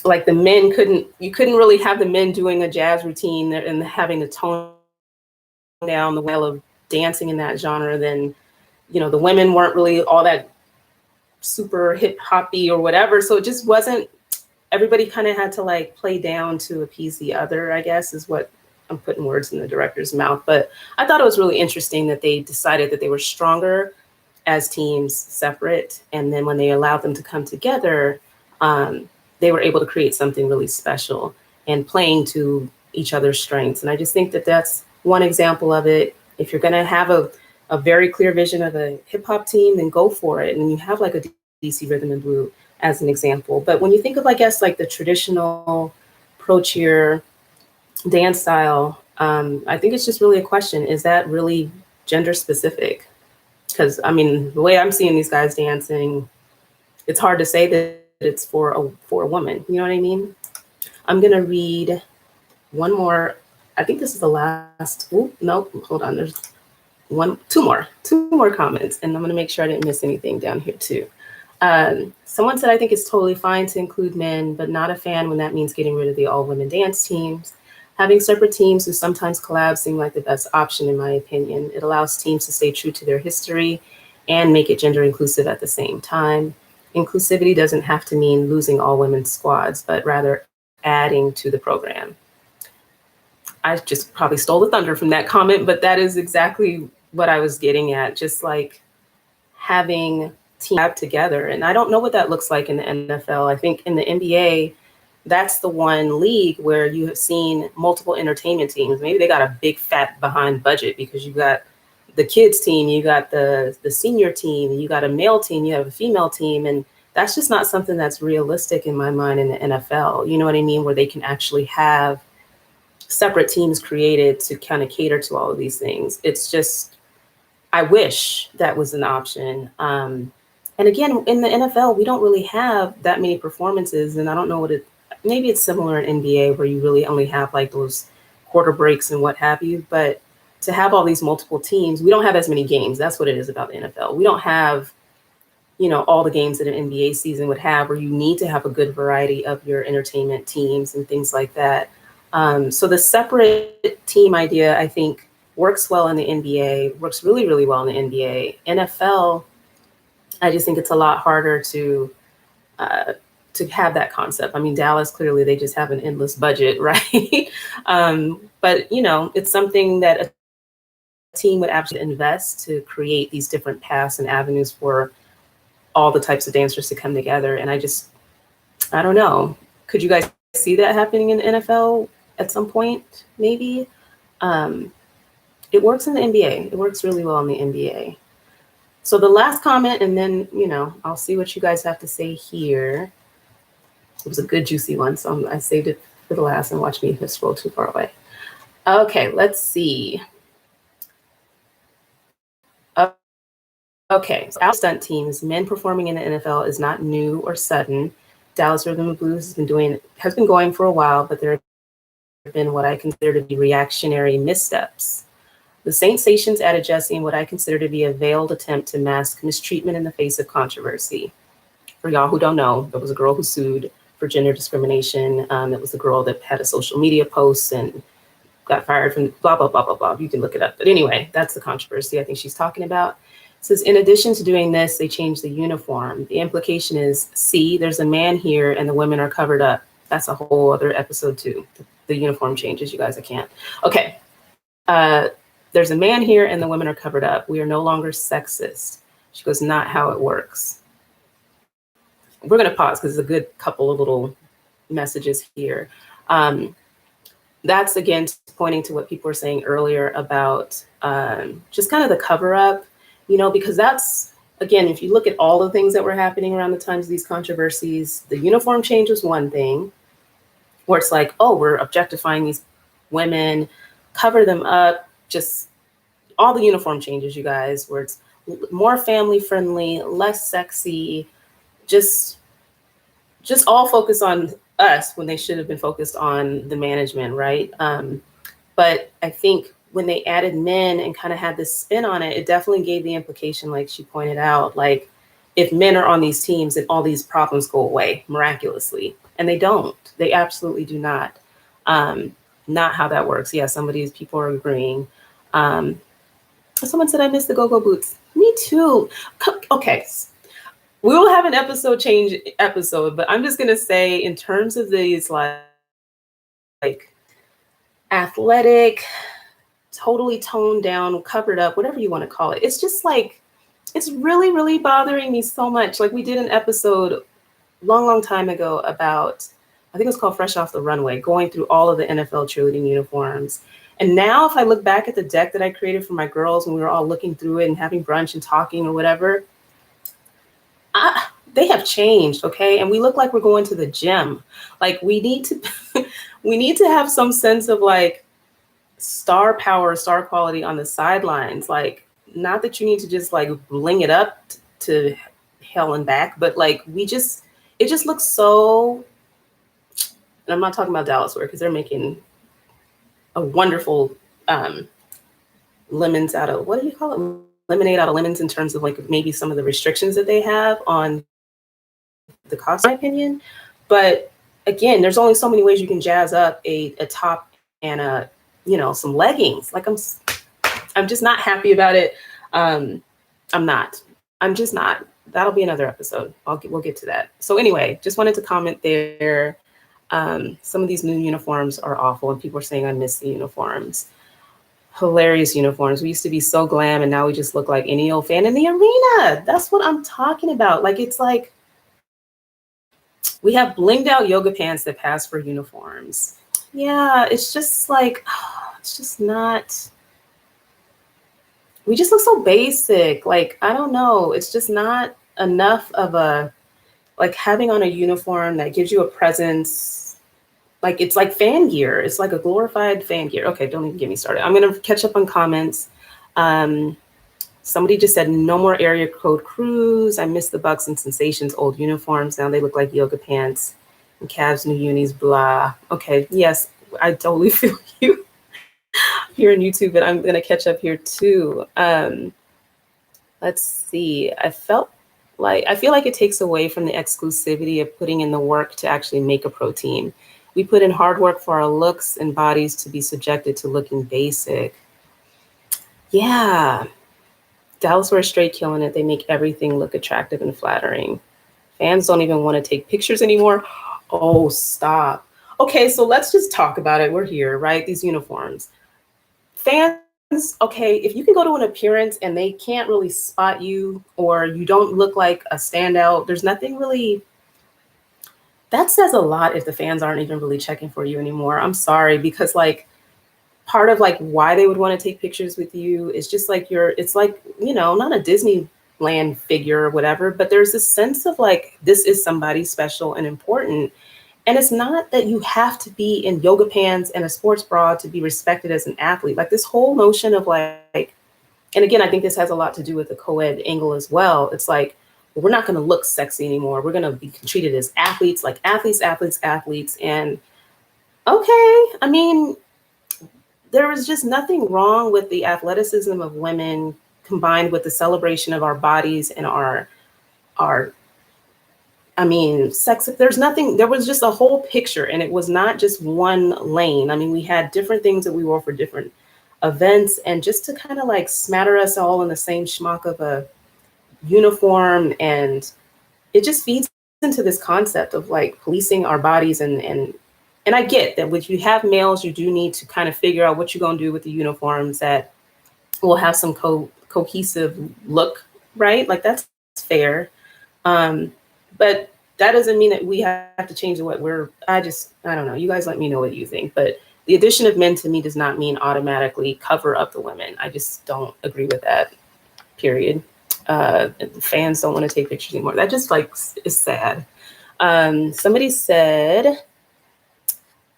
like you couldn't really have the men doing a jazz routine and having to tone down the well of dancing in that genre. Then, the women weren't really all that super hip hoppy or whatever. So it just wasn't, everybody kind of had to like play down to appease the other, I guess, is what I'm putting words in the director's mouth. But I thought it was really interesting that they decided that they were stronger as teams separate. And then when they allowed them to come together, they were able to create something really special and playing to each other's strengths. And I just think that that's one example of it. If you're going to have a very clear vision of a hip hop team, then go for it. And you have like a DC Rhythm and Blue as an example. But when you think of, I guess, like the traditional pro cheer dance style, I think it's just really a question. Is that really gender specific? Because I mean, the way I'm seeing these guys dancing, it's hard to say that it's for a woman. You know what I mean? I'm going to read one more. I think this is the last. Oh, no, hold on. There's two more comments, and I'm going to make sure I didn't miss anything down here too. Someone said, I think it's totally fine to include men, but not a fan when that means getting rid of the all-women dance teams. Having separate teams who sometimes collab seem like the best option, in my opinion. It allows teams to stay true to their history and make it gender inclusive at the same time. Inclusivity doesn't have to mean losing all women's squads, but rather adding to the program. I just probably stole the thunder from that comment, but that is exactly what I was getting at. Just like having teams together. And I don't know what that looks like in the NFL. I think in the NBA, that's the one league where you have seen multiple entertainment teams. Maybe they got a big fat behind budget because you got the kids team, you got the senior team, you got a male team, you have a female team. And that's just not something that's realistic in my mind in the NFL. You know what I mean? Where they can actually have separate teams created to kind of cater to all of these things. It's just, I wish that was an option. And again, in the NFL, we don't really have that many performances. And I don't know maybe it's similar in NBA where you really only have like those quarter breaks and what have you. But to have all these multiple teams, we don't have as many games. That's what it is about the NFL. We don't have, all the games that an NBA season would have, where you need to have a good variety of your entertainment teams and things like that. So the separate team idea, I think, works well in the NBA, works really, really well in the NBA. NFL, I just think it's a lot harder to have that concept. I mean, Dallas, clearly, they just have an endless budget, right? But, it's something that a team would actually invest to create these different paths and avenues for all the types of dancers to come together. And I don't know. Could you guys see that happening in the NFL at some point? Maybe. It works in the NBA. It works really well in the NBA. So the last comment, and then, I'll see what you guys have to say here. It was a good, juicy one, so I saved it for the last, and watch me scroll too far away. Okay, let's see. Okay, so our stunt teams, men performing in the NFL is not new or sudden. Dallas Rhythm and Blues has been going for a while, but there have been what I consider to be reactionary missteps. The Saints added Jesse in what I consider to be a veiled attempt to mask mistreatment in the face of controversy. For y'all who don't know, there was a girl who sued for gender discrimination. It was the girl that had a social media post and got fired from blah, blah, blah, blah, blah. You can look it up. But anyway, that's the controversy I think she's talking about. It says, in addition to doing this, they changed the uniform. The implication is, see, there's a man here and the women are covered up. That's a whole other episode too. The uniform changes, you guys, I can't. Okay. There's a man here and the women are covered up. We are no longer sexist. She goes, not how it works. We're going to pause because there's a good couple of little messages here. That's, again, pointing to what people were saying earlier about just kind of the cover up, because that's, again, if you look at all the things that were happening around the times of these controversies, the uniform change was one thing where it's like, oh, we're objectifying these women, cover them up, just all the uniform changes, you guys, where it's more family friendly, less sexy, just all focus on us when they should have been focused on the management, right? But I think when they added men and kind of had this spin on it, it definitely gave the implication, like she pointed out, like if men are on these teams, then all these problems go away miraculously. And they don't. They absolutely do not. Not how that works. Yeah, some of these people are agreeing. Someone said, I miss the go-go boots. Me too. Okay. We will have an episode change episode, but I'm just going to say in terms of these like athletic, totally toned down, covered up, whatever you want to call it. It's just like, it's really, really bothering me so much. Like we did an episode long time ago about, I think it was called Fresh Off the Runway, going through all of the NFL cheerleading uniforms. And now if I look back at the deck that I created for my girls when we were all looking through it and having brunch and talking or whatever, they have changed, okay? And we look like we're going to the gym. Like we need to, we need to have some sense of like star power, star quality on the sidelines. Like, not that you need to just like bling it up to hell and back, but like it just looks so, and I'm not talking about Dallas wear because they're making a wonderful lemons out of, what do you call it? Lemonade out of lemons in terms of like maybe some of the restrictions that they have on the cost, in my opinion. But again, there's only so many ways you can jazz up a top and a, you know, some leggings. Like I'm just not happy about it. I'm just not. That'll be another episode. We'll get to that. So anyway, just wanted to comment there. Some of these new uniforms are awful, and people are saying I miss the uniforms. Hilarious uniforms. We used to be so glam, and now we just look like any old fan in the arena. That's what I'm talking about. Like, it's like we have blinged out yoga pants that pass for uniforms. Yeah, it's just like, it's just not, we just look so basic. Like, I don't know. It's just not enough of a, like having on a uniform that gives you a presence. Like, it's like fan gear. It's like a glorified fan gear. Okay, don't even get me started. I'm going to catch up on comments. Somebody just said, no more area code crews. I miss the Bucks and Sensations old uniforms. Now they look like yoga pants and Cavs new unis, blah. Okay, yes, I totally feel you here on YouTube, but I'm going to catch up here too. Let's see. I feel like it takes away from the exclusivity of putting in the work to actually make a pro team. We put in hard work for our looks and bodies to be subjected to looking basic. Yeah. Dallas wear straight killing it. They make everything look attractive and flattering. Fans don't even want to take pictures anymore. Oh, stop. Okay, so let's just talk about it. We're here, right? These uniforms. Fans, okay, if you can go to an appearance and they can't really spot you or you don't look like a standout, there's nothing really, that says a lot if the fans aren't even really checking for you anymore. I'm sorry, because like part of like why they would want to take pictures with you is just like it's like, you know, not a Disneyland figure or whatever, but there's this sense of like, this is somebody special and important. And it's not that you have to be in yoga pants and a sports bra to be respected as an athlete. Like this whole notion of like, and again, I think this has a lot to do with the co-ed angle as well. It's like, we're not going to look sexy anymore. We're going to be treated as athletes, like athletes. And okay, I mean, there is just nothing wrong with the athleticism of women combined with the celebration of our bodies and our I mean, sex, there was just a whole picture, and it was not just one lane. I mean, we had different things that we wore for different events, and just to kind of like smatter us all in the same schmuck of a uniform, and it just feeds into this concept of like policing our bodies. And I get that when you have males, you do need to kind of figure out what you're going to do with the uniforms that will have some cohesive look, right? Like that's fair. But that doesn't mean that we have to change what I don't know. You guys let me know what you think. But the addition of men to me does not mean automatically cover up the women. I just don't agree with that, period. Fans don't want to take pictures anymore. That just like is sad. Somebody said,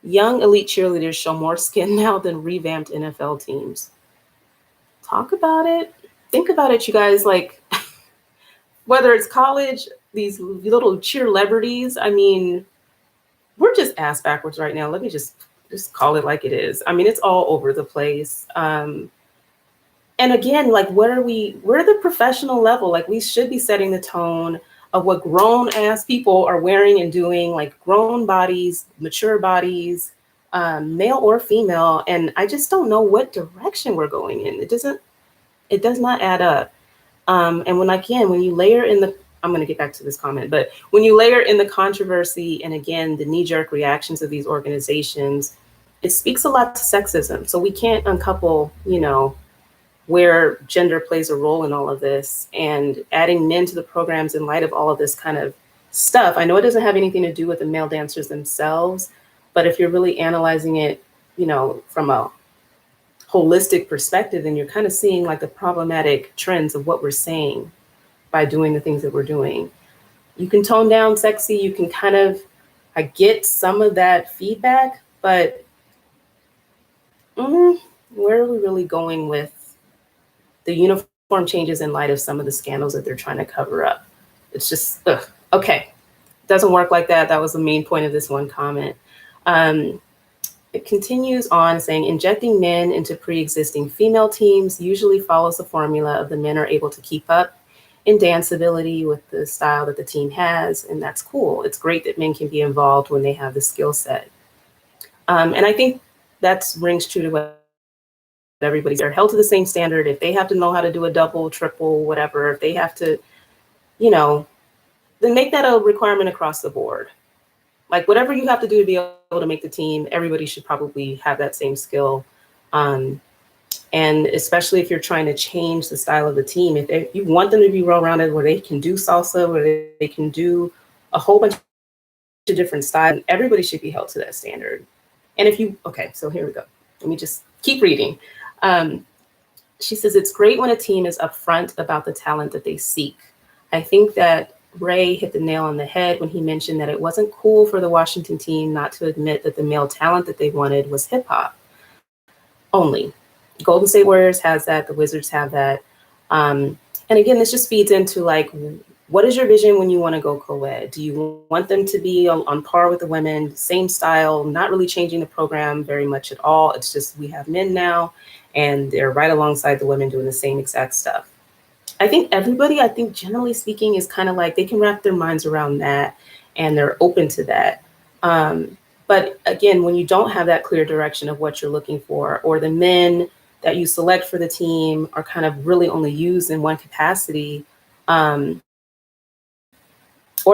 young elite cheerleaders show more skin now than revamped NFL teams. Talk about it. Think about it, you guys. Like, whether it's college, these little cheerlebrities, I mean, we're just ass backwards right now. Let me just call it like it is. I mean, it's all over the place. And again, like, we're the professional level. Like, we should be setting the tone of what grown ass people are wearing and doing, like grown bodies, mature bodies, male or female. And I just don't know what direction we're going in. It does not add up. And when you layer in I'm going to get back to this comment, but when you layer in the controversy and again, the knee jerk reactions of these organizations, it speaks a lot to sexism. So we can't uncouple, where gender plays a role in all of this, and adding men to the programs in light of all of this kind of stuff. I know it doesn't have anything to do with the male dancers themselves, but if you're really analyzing it, from a holistic perspective, then you're kind of seeing like the problematic trends of what we're saying by doing the things that we're doing. You can tone down sexy, you can I get some of that feedback, but where are we really going with the uniform changes in light of some of the scandals that they're trying to cover up? It's just, okay, doesn't work like that. That was the main point of this one comment. It continues on saying, injecting men into pre-existing female teams usually follows the formula of the men are able to keep up in dance ability with the style that the team has, and that's cool. It's great that men can be involved when they have the skill set. And I think that rings true to what everybody's, they're held to the same standard. If they have to know how to do a double, triple, whatever, if they have to, then make that a requirement across the board. Like, whatever you have to do to be able to make the team, everybody should probably have that same skill. And especially if you're trying to change the style of the team, if you want them to be well-rounded, where they can do salsa, where they can do a whole bunch of different styles, everybody should be held to that standard. And okay, so here we go. Let me just keep reading. She says, it's great when a team is upfront about the talent that they seek. I think that Ray hit the nail on the head when he mentioned that it wasn't cool for the Washington team not to admit that the male talent that they wanted was hip hop only. Golden State Warriors has that. The Wizards have that. And again, this just feeds into like, what is your vision when you want to go co-ed? Do you want them to be on par with the women, same style, not really changing the program very much at all? It's just, we have men now and they're right alongside the women doing the same exact stuff. I think generally speaking, is kind of like they can wrap their minds around that and they're open to that. But again, when you don't have that clear direction of what you're looking for, or the men that you select for the team are kind of really only used in one capacity, or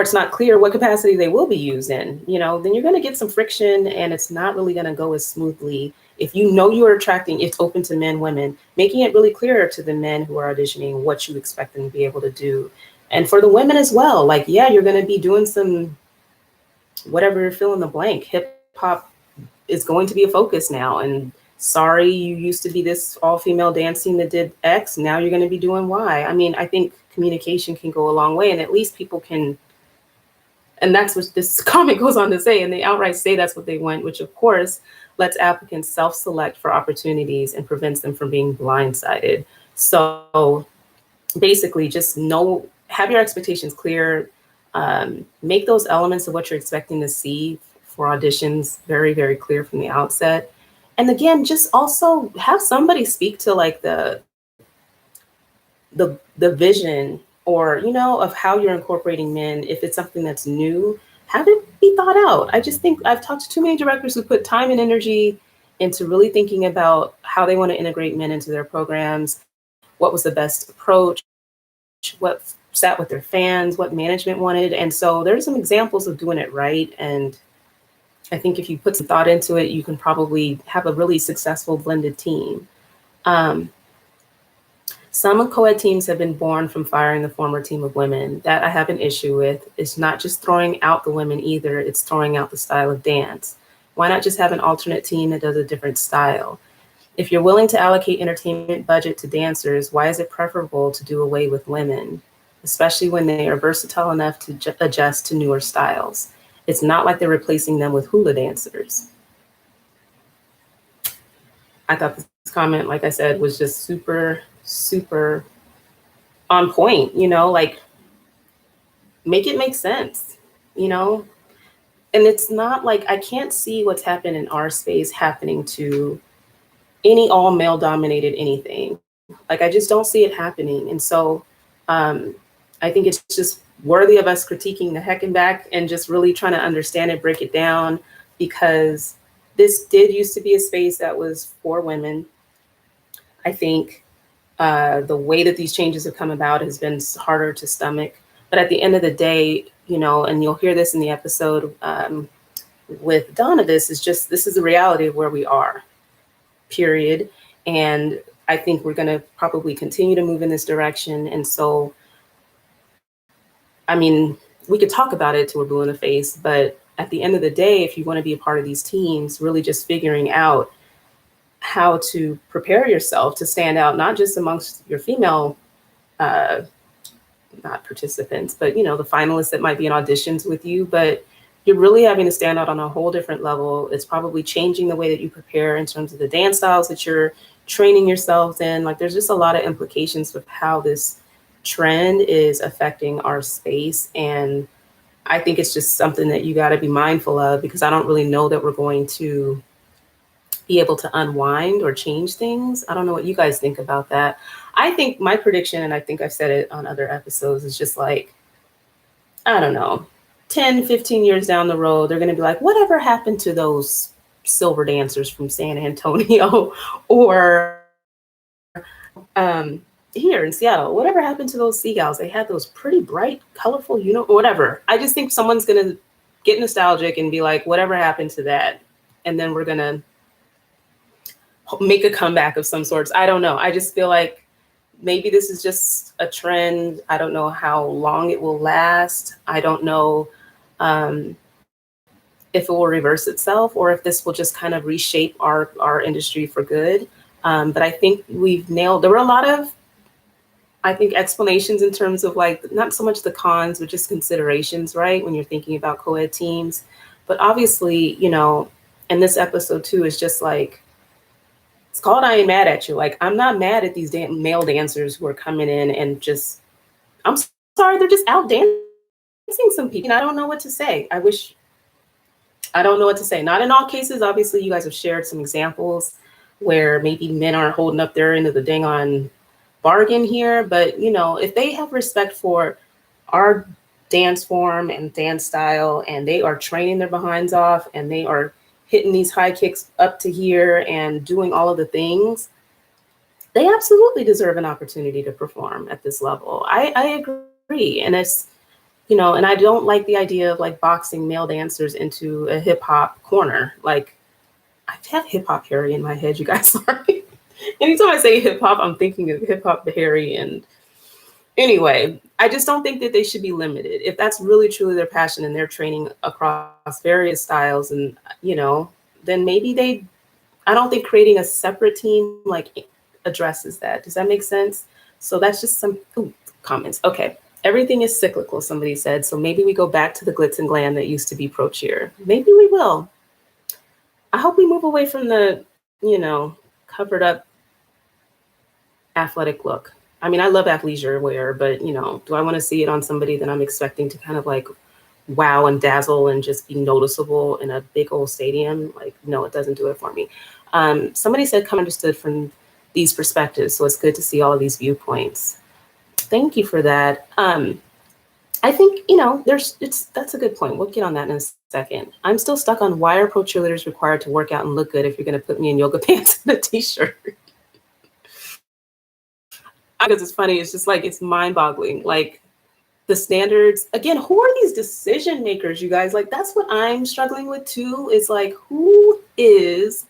it's not clear what capacity they will be used in, then you're going to get some friction and it's not really going to go as smoothly. If you know you are attracting, it's open to men, women, making it really clear to the men who are auditioning what you expect them to be able to do. And for the women as well, like, yeah, you're going to be doing some, whatever, fill in the blank. Hip hop is going to be a focus now. And sorry, you used to be this all-female dance team that did X. Now you're going to be doing Y. I mean, I think communication can go a long way, and at least people can. And that's what this comment goes on to say. And they outright say that's what they want, which of course lets applicants self-select for opportunities and prevents them from being blindsided. So basically just have your expectations clear, make those elements of what you're expecting to see for auditions very, very clear from the outset. And again, just also have somebody speak to like the vision, or, of how you're incorporating men. If it's something that's new, have it be thought out. I just think I've talked to too many directors who put time and energy into really thinking about how they want to integrate men into their programs, what was the best approach, what sat with their fans, what management wanted. And so there's some examples of doing it right. And I think if you put some thought into it, you can probably have a really successful blended team. Some co-ed teams have been born from firing the former team of women. That I have an issue with. It's not just throwing out the women either, it's throwing out the style of dance. Why not just have an alternate team that does a different style? If you're willing to allocate entertainment budget to dancers, why is it preferable to do away with women, especially when they are versatile enough to adjust to newer styles? It's not like they're replacing them with hula dancers. I thought this comment, like I said, was just super on point, like, make it make sense, and it's not like, I can't see what's happened in our space happening to any all male dominated anything. Like, I just don't see it happening. And so um, I think it's just worthy of us critiquing the heck and back and just really trying to understand it, break it down, because this did used to be a space that was for women. I think the way that these changes have come about has been harder to stomach. But at the end of the day, you know, and you'll hear this in the episode with Donna, this is the reality of where we are, period. And I think we're going to probably continue to move in this direction. And so, I mean, we could talk about it till we're blue in the face, but at the end of the day, if you want to be a part of these teams, really just figuring out how to prepare yourself to stand out, not just amongst your female, uh, not participants, but you know, the finalists that might be in auditions with you, but you're really having to stand out on a whole different level. It's probably changing the way that you prepare in terms of the dance styles that you're training yourselves in. Like, there's just a lot of implications with how this trend is affecting our space. And I think it's just something that you got to be mindful of, because I don't really know that we're going to be able to unwind or change things. I don't know what you guys think about that. I think my prediction, and I think I've said it on other episodes, is just like, I don't know, 10, 15 years down the road, they're going to be like, whatever happened to those silver dancers from San Antonio or here in Seattle? Whatever happened to those seagulls? They had those pretty bright, colorful, you know, whatever. I just think someone's going to get nostalgic and be like, whatever happened to that? And then we're going to make a comeback of some sorts. I don't know. I just feel like maybe this is just a trend. I don't know how long it will last. I don't know if it will reverse itself or if this will just kind of reshape our industry for good. But I think we've nailed, there were a lot of, I think, explanations in terms of like, not so much the cons, but just considerations, right? When you're thinking about co-ed teams. But obviously, you know, and this episode too is just like, it's called I Ain't Mad at You. Like, I'm not mad at these male dancers who are coming in and just, I'm sorry, they're just out dancing some people. And I don't know what to say. I don't know what to say. Not in all cases. Obviously, you guys have shared some examples where maybe men aren't holding up their end of the dang on bargain here. But, you know, if they have respect for our dance form and dance style, and they are training their behinds off, and they are hitting these high kicks up to here and doing all of the things, they absolutely deserve an opportunity to perform at this level. I agree. And it's, you know, and I don't like the idea of like boxing male dancers into a hip hop corner. Like, I have hip hop Harry in my head, you guys. Sorry. Anytime I say hip hop, I'm thinking of hip hop Harry. And anyway, I just don't think that they should be limited. If that's really truly their passion and they're training across various styles, and, you know, then maybe I don't think creating a separate team like addresses that. Does that make sense? So that's just some comments. Okay. Everything is cyclical, somebody said. So maybe we go back to the glitz and glam that used to be pro cheer. Maybe we will. I hope we move away from the, you know, covered up athletic look. I mean, I love athleisure wear, but, you know, do I want to see it on somebody that I'm expecting to kind of like wow and dazzle and just be noticeable in a big old stadium? Like, no, it doesn't do it for me. Somebody said, come understood from these perspectives. So it's good to see all of these viewpoints. Thank you for that. I think, you know, that's a good point. We'll get on that in a second. I'm still stuck on, why are pro cheerleaders required to work out and look good if you're going to put me in yoga pants and a t-shirt? Because it's funny. It's just like, it's mind boggling. Like, the standards, again, who are these decision makers, you guys? Like, that's what I'm struggling with too. Is like, who is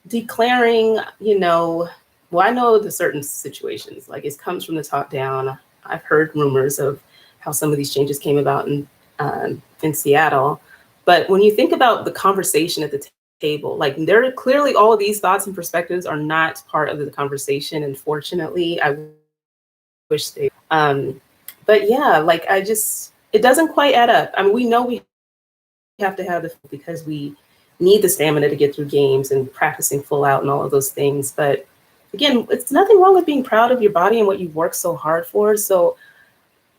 declaring, you know, well, I know the certain situations, like it comes from the top down. I've heard rumors of how some of these changes came about in Seattle. But when you think about the conversation at the table, like, there are clearly all of these thoughts and perspectives are not part of the conversation. Unfortunately, I wish they, but yeah, like, it doesn't quite add up. I mean, we know we have to have because we need the stamina to get through games and practicing full out and all of those things. But again, it's nothing wrong with being proud of your body and what you've worked so hard for. So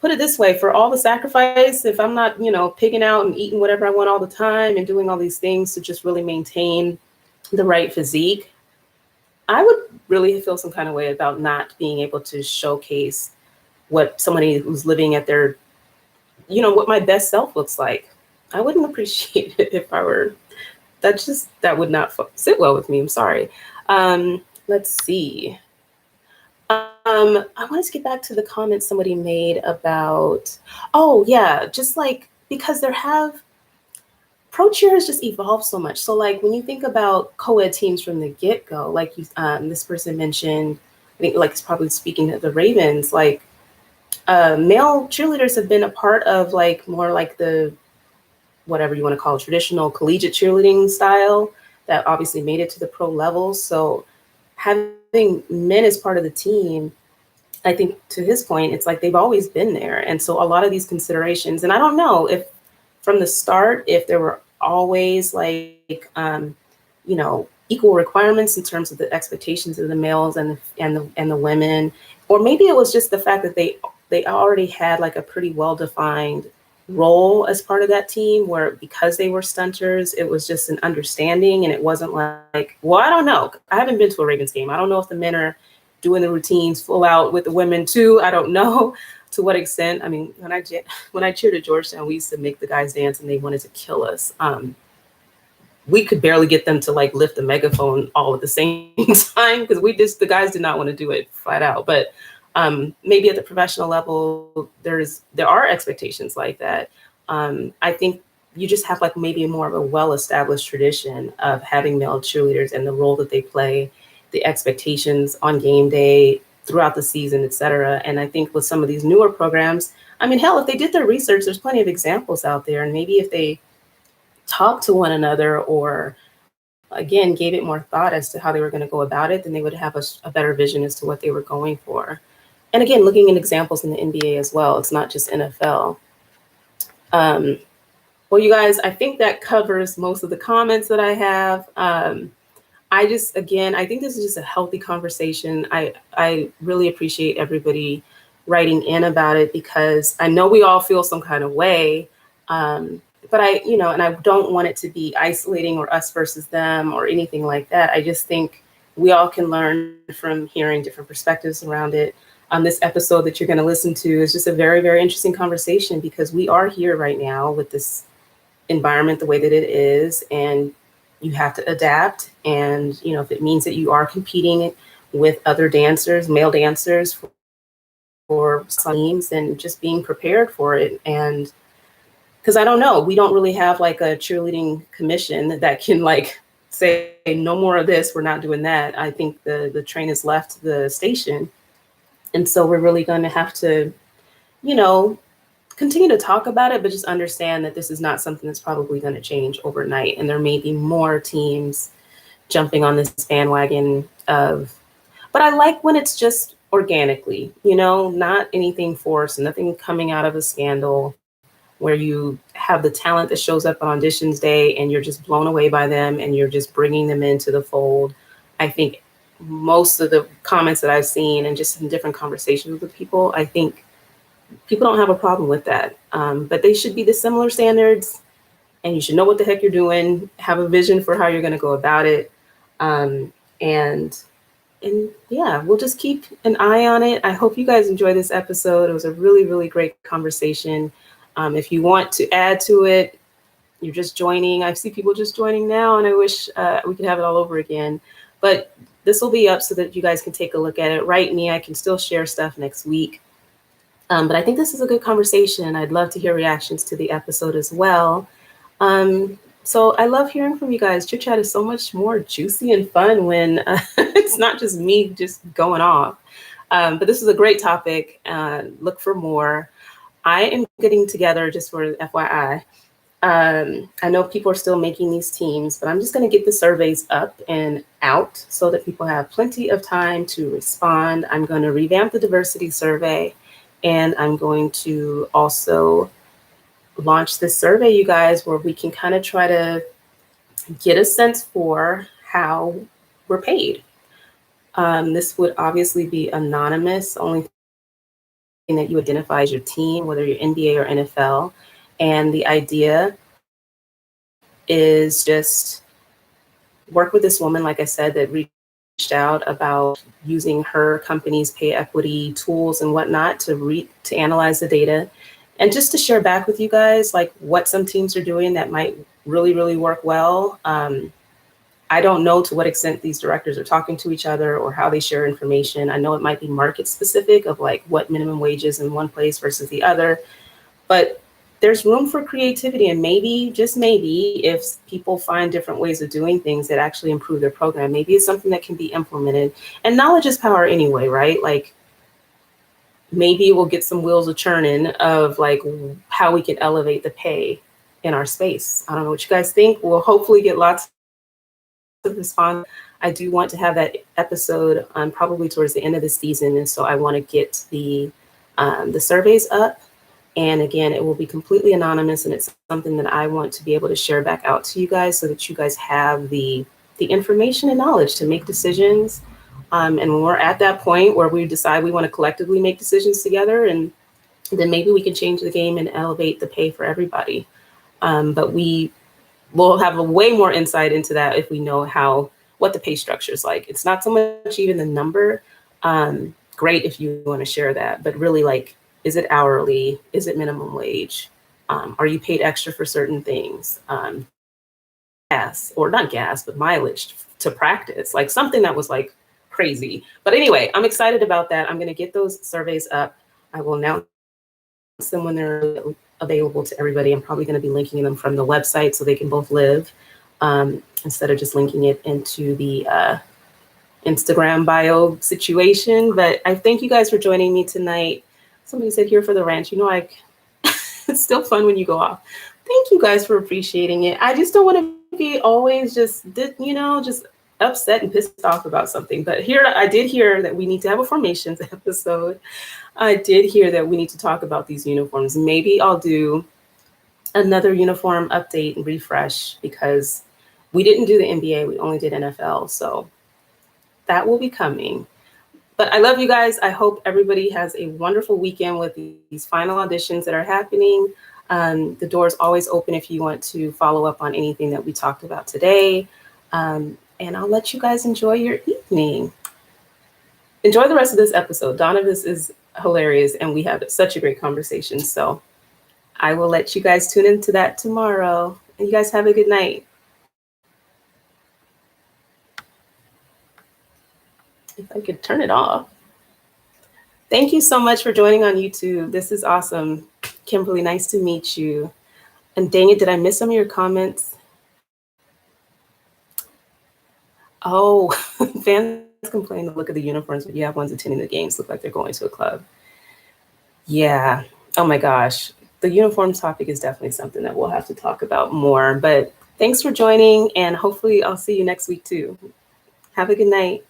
put it this way, for all the sacrifice, if I'm not, you know, pigging out and eating whatever I want all the time and doing all these things to just really maintain the right physique, I would really feel some kind of way about not being able to showcase what somebody who's living at their, what my best self looks like. I wouldn't appreciate it if I were, that would not sit well with me. I'm sorry. Let's see. I want to get back to the comments somebody made about, oh yeah, just like, because pro cheer has just evolved so much. So like when you think about co-ed teams from the get-go, like this person mentioned, I think like it's probably speaking to the Ravens, like male cheerleaders have been a part of like more like the, whatever you want to call it, traditional collegiate cheerleading style that obviously made it to the pro level. So having men as part of the team, I think to his point, it's like they've always been there. And so a lot of these considerations, and I don't know if from the start, if there were always like, equal requirements in terms of the expectations of the males and the women, or maybe it was just the fact that they already had like a pretty well-defined role as part of that team, where because they were stunters, it was just an understanding, and it wasn't like, well, I don't know. I haven't been to a Ravens game. I don't know if the men are doing the routines full out with the women too. I don't know to what extent. I mean, when I cheered at Georgetown, we used to make the guys dance, and they wanted to kill us. We could barely get them to like lift the megaphone all at the same time, because the guys did not want to do it flat out. But maybe at the professional level, there are expectations like that. I think you just have like maybe more of a well-established tradition of having male cheerleaders and the role that they play, the expectations on game day, throughout the season, et cetera. And I think with some of these newer programs, I mean, hell, if they did their research, there's plenty of examples out there. And maybe if they talked to one another, or again, gave it more thought as to how they were going to go about it, then they would have a better vision as to what they were going for. And again, looking at examples in the NBA as well, it's not just NFL. Well, you guys, I think that covers most of the comments that I have. I think this is just a healthy conversation. I really appreciate everybody writing in about it, because I know we all feel some kind of way. But and I don't want it to be isolating or us versus them or anything like that. I just think we all can learn from hearing different perspectives around it. This episode that you're going to listen to is just a very, very interesting conversation, because we are here right now with this environment the way that it is, and you have to adapt. And if it means that you are competing with other dancers, male dancers, for some teams, and just being prepared for it. And because I don't know, we don't really have like a cheerleading commission that can like say no more of this, we're not doing that. I think the train has left the station, and so we're really going to have to continue to talk about it, but just understand that this is not something that's probably going to change overnight. And there may be more teams jumping on this bandwagon but I like when it's just organically, not anything forced, nothing coming out of a scandal, where you have the talent that shows up on auditions day and you're just blown away by them and you're just bringing them into the fold. I think most of the comments that I've seen, and just in different conversations with people, I think people don't have a problem with that. But they should be the similar standards, and you should know what the heck you're doing, have a vision for how you're going to go about it. And yeah, we'll just keep an eye on it. I hope you guys enjoyed this episode. It was a really, really great conversation. If you want to add to it, you're just joining. I see people just joining now, and I wish we could have it all over again. But this will be up so that you guys can take a look at it. Write me. I can still share stuff next week. But I think this is a good conversation. I'd love to hear reactions to the episode as well. So I love hearing from you guys. Chit Chat is so much more juicy and fun when it's not just me just going off. But this is a great topic. Look for more. I am getting together, just for FYI. I know people are still making these teams, but I'm just going to get the surveys up and out so that people have plenty of time to respond. I'm going to revamp the diversity survey, and I'm going to also launch this survey, you guys, where we can kind of try to get a sense for how we're paid. This would obviously be anonymous. Only thing that you identify as your team, whether you're NBA or NFL. And the idea is just work with this woman, like I said, that reached out about using her company's pay equity tools and whatnot to analyze the data and just to share back with you guys like what some teams are doing that might really work well. I don't know to what extent these directors are talking to each other or how they share information. I know it might be market specific of like what minimum wages in one place versus the other, but there's room for creativity, and maybe, just maybe, if people find different ways of doing things that actually improve their program, maybe it's something that can be implemented. And knowledge is power anyway, right? Like maybe we'll get some wheels a churning of like how we can elevate the pay in our space. I don't know what you guys think. We'll hopefully get lots of response. I do want to have that episode probably towards the end of the season, and so I want to get the surveys up. And again, it will be completely anonymous, and it's something that I want to be able to share back out to you guys so that you guys have the information and knowledge to make decisions. And when we're at that point where we decide we want to collectively make decisions together, and then maybe we can change the game and elevate the pay for everybody. But we will have a way more insight into that if we know what the pay structure is like. It's not so much even the number. Great if you want to share that, but really like, is it hourly? Is it minimum wage? Are you paid extra for certain things? Gas, or not gas, but mileage to practice, like something that was like crazy. But anyway, I'm excited about that. I'm going to get those surveys up. I will announce them when they're available to everybody. I'm probably going to be linking them from the website so they can both live instead of just linking it into the Instagram bio situation. But I thank you guys for joining me tonight. Somebody said here for the ranch, it's still fun when you go off. Thank you guys for appreciating it. I just don't want to be always just upset and pissed off about something. But here, I did hear that we need to have a formations episode. I did hear that we need to talk about these uniforms. Maybe I'll do another uniform update and refresh because we didn't do the NBA. We only did NFL. So that will be coming. But I love you guys. I hope everybody has a wonderful weekend with these final auditions that are happening. The door is always open if you want to follow up on anything that we talked about today. And I'll let you guys enjoy your evening. Enjoy the rest of this episode. Donovan is hilarious, and we have such a great conversation. So I will let you guys tune into that tomorrow. And you guys have a good night. If I could turn it off. Thank you so much for joining on YouTube. This is awesome. Kimberly, nice to meet you. And dang it, did I miss some of your comments? Oh, fans complain to look at the uniforms, but you have ones attending the games look like they're going to a club. Yeah. Oh my gosh. The uniform topic is definitely something that we'll have to talk about more. But thanks for joining, and hopefully I'll see you next week too. Have a good night.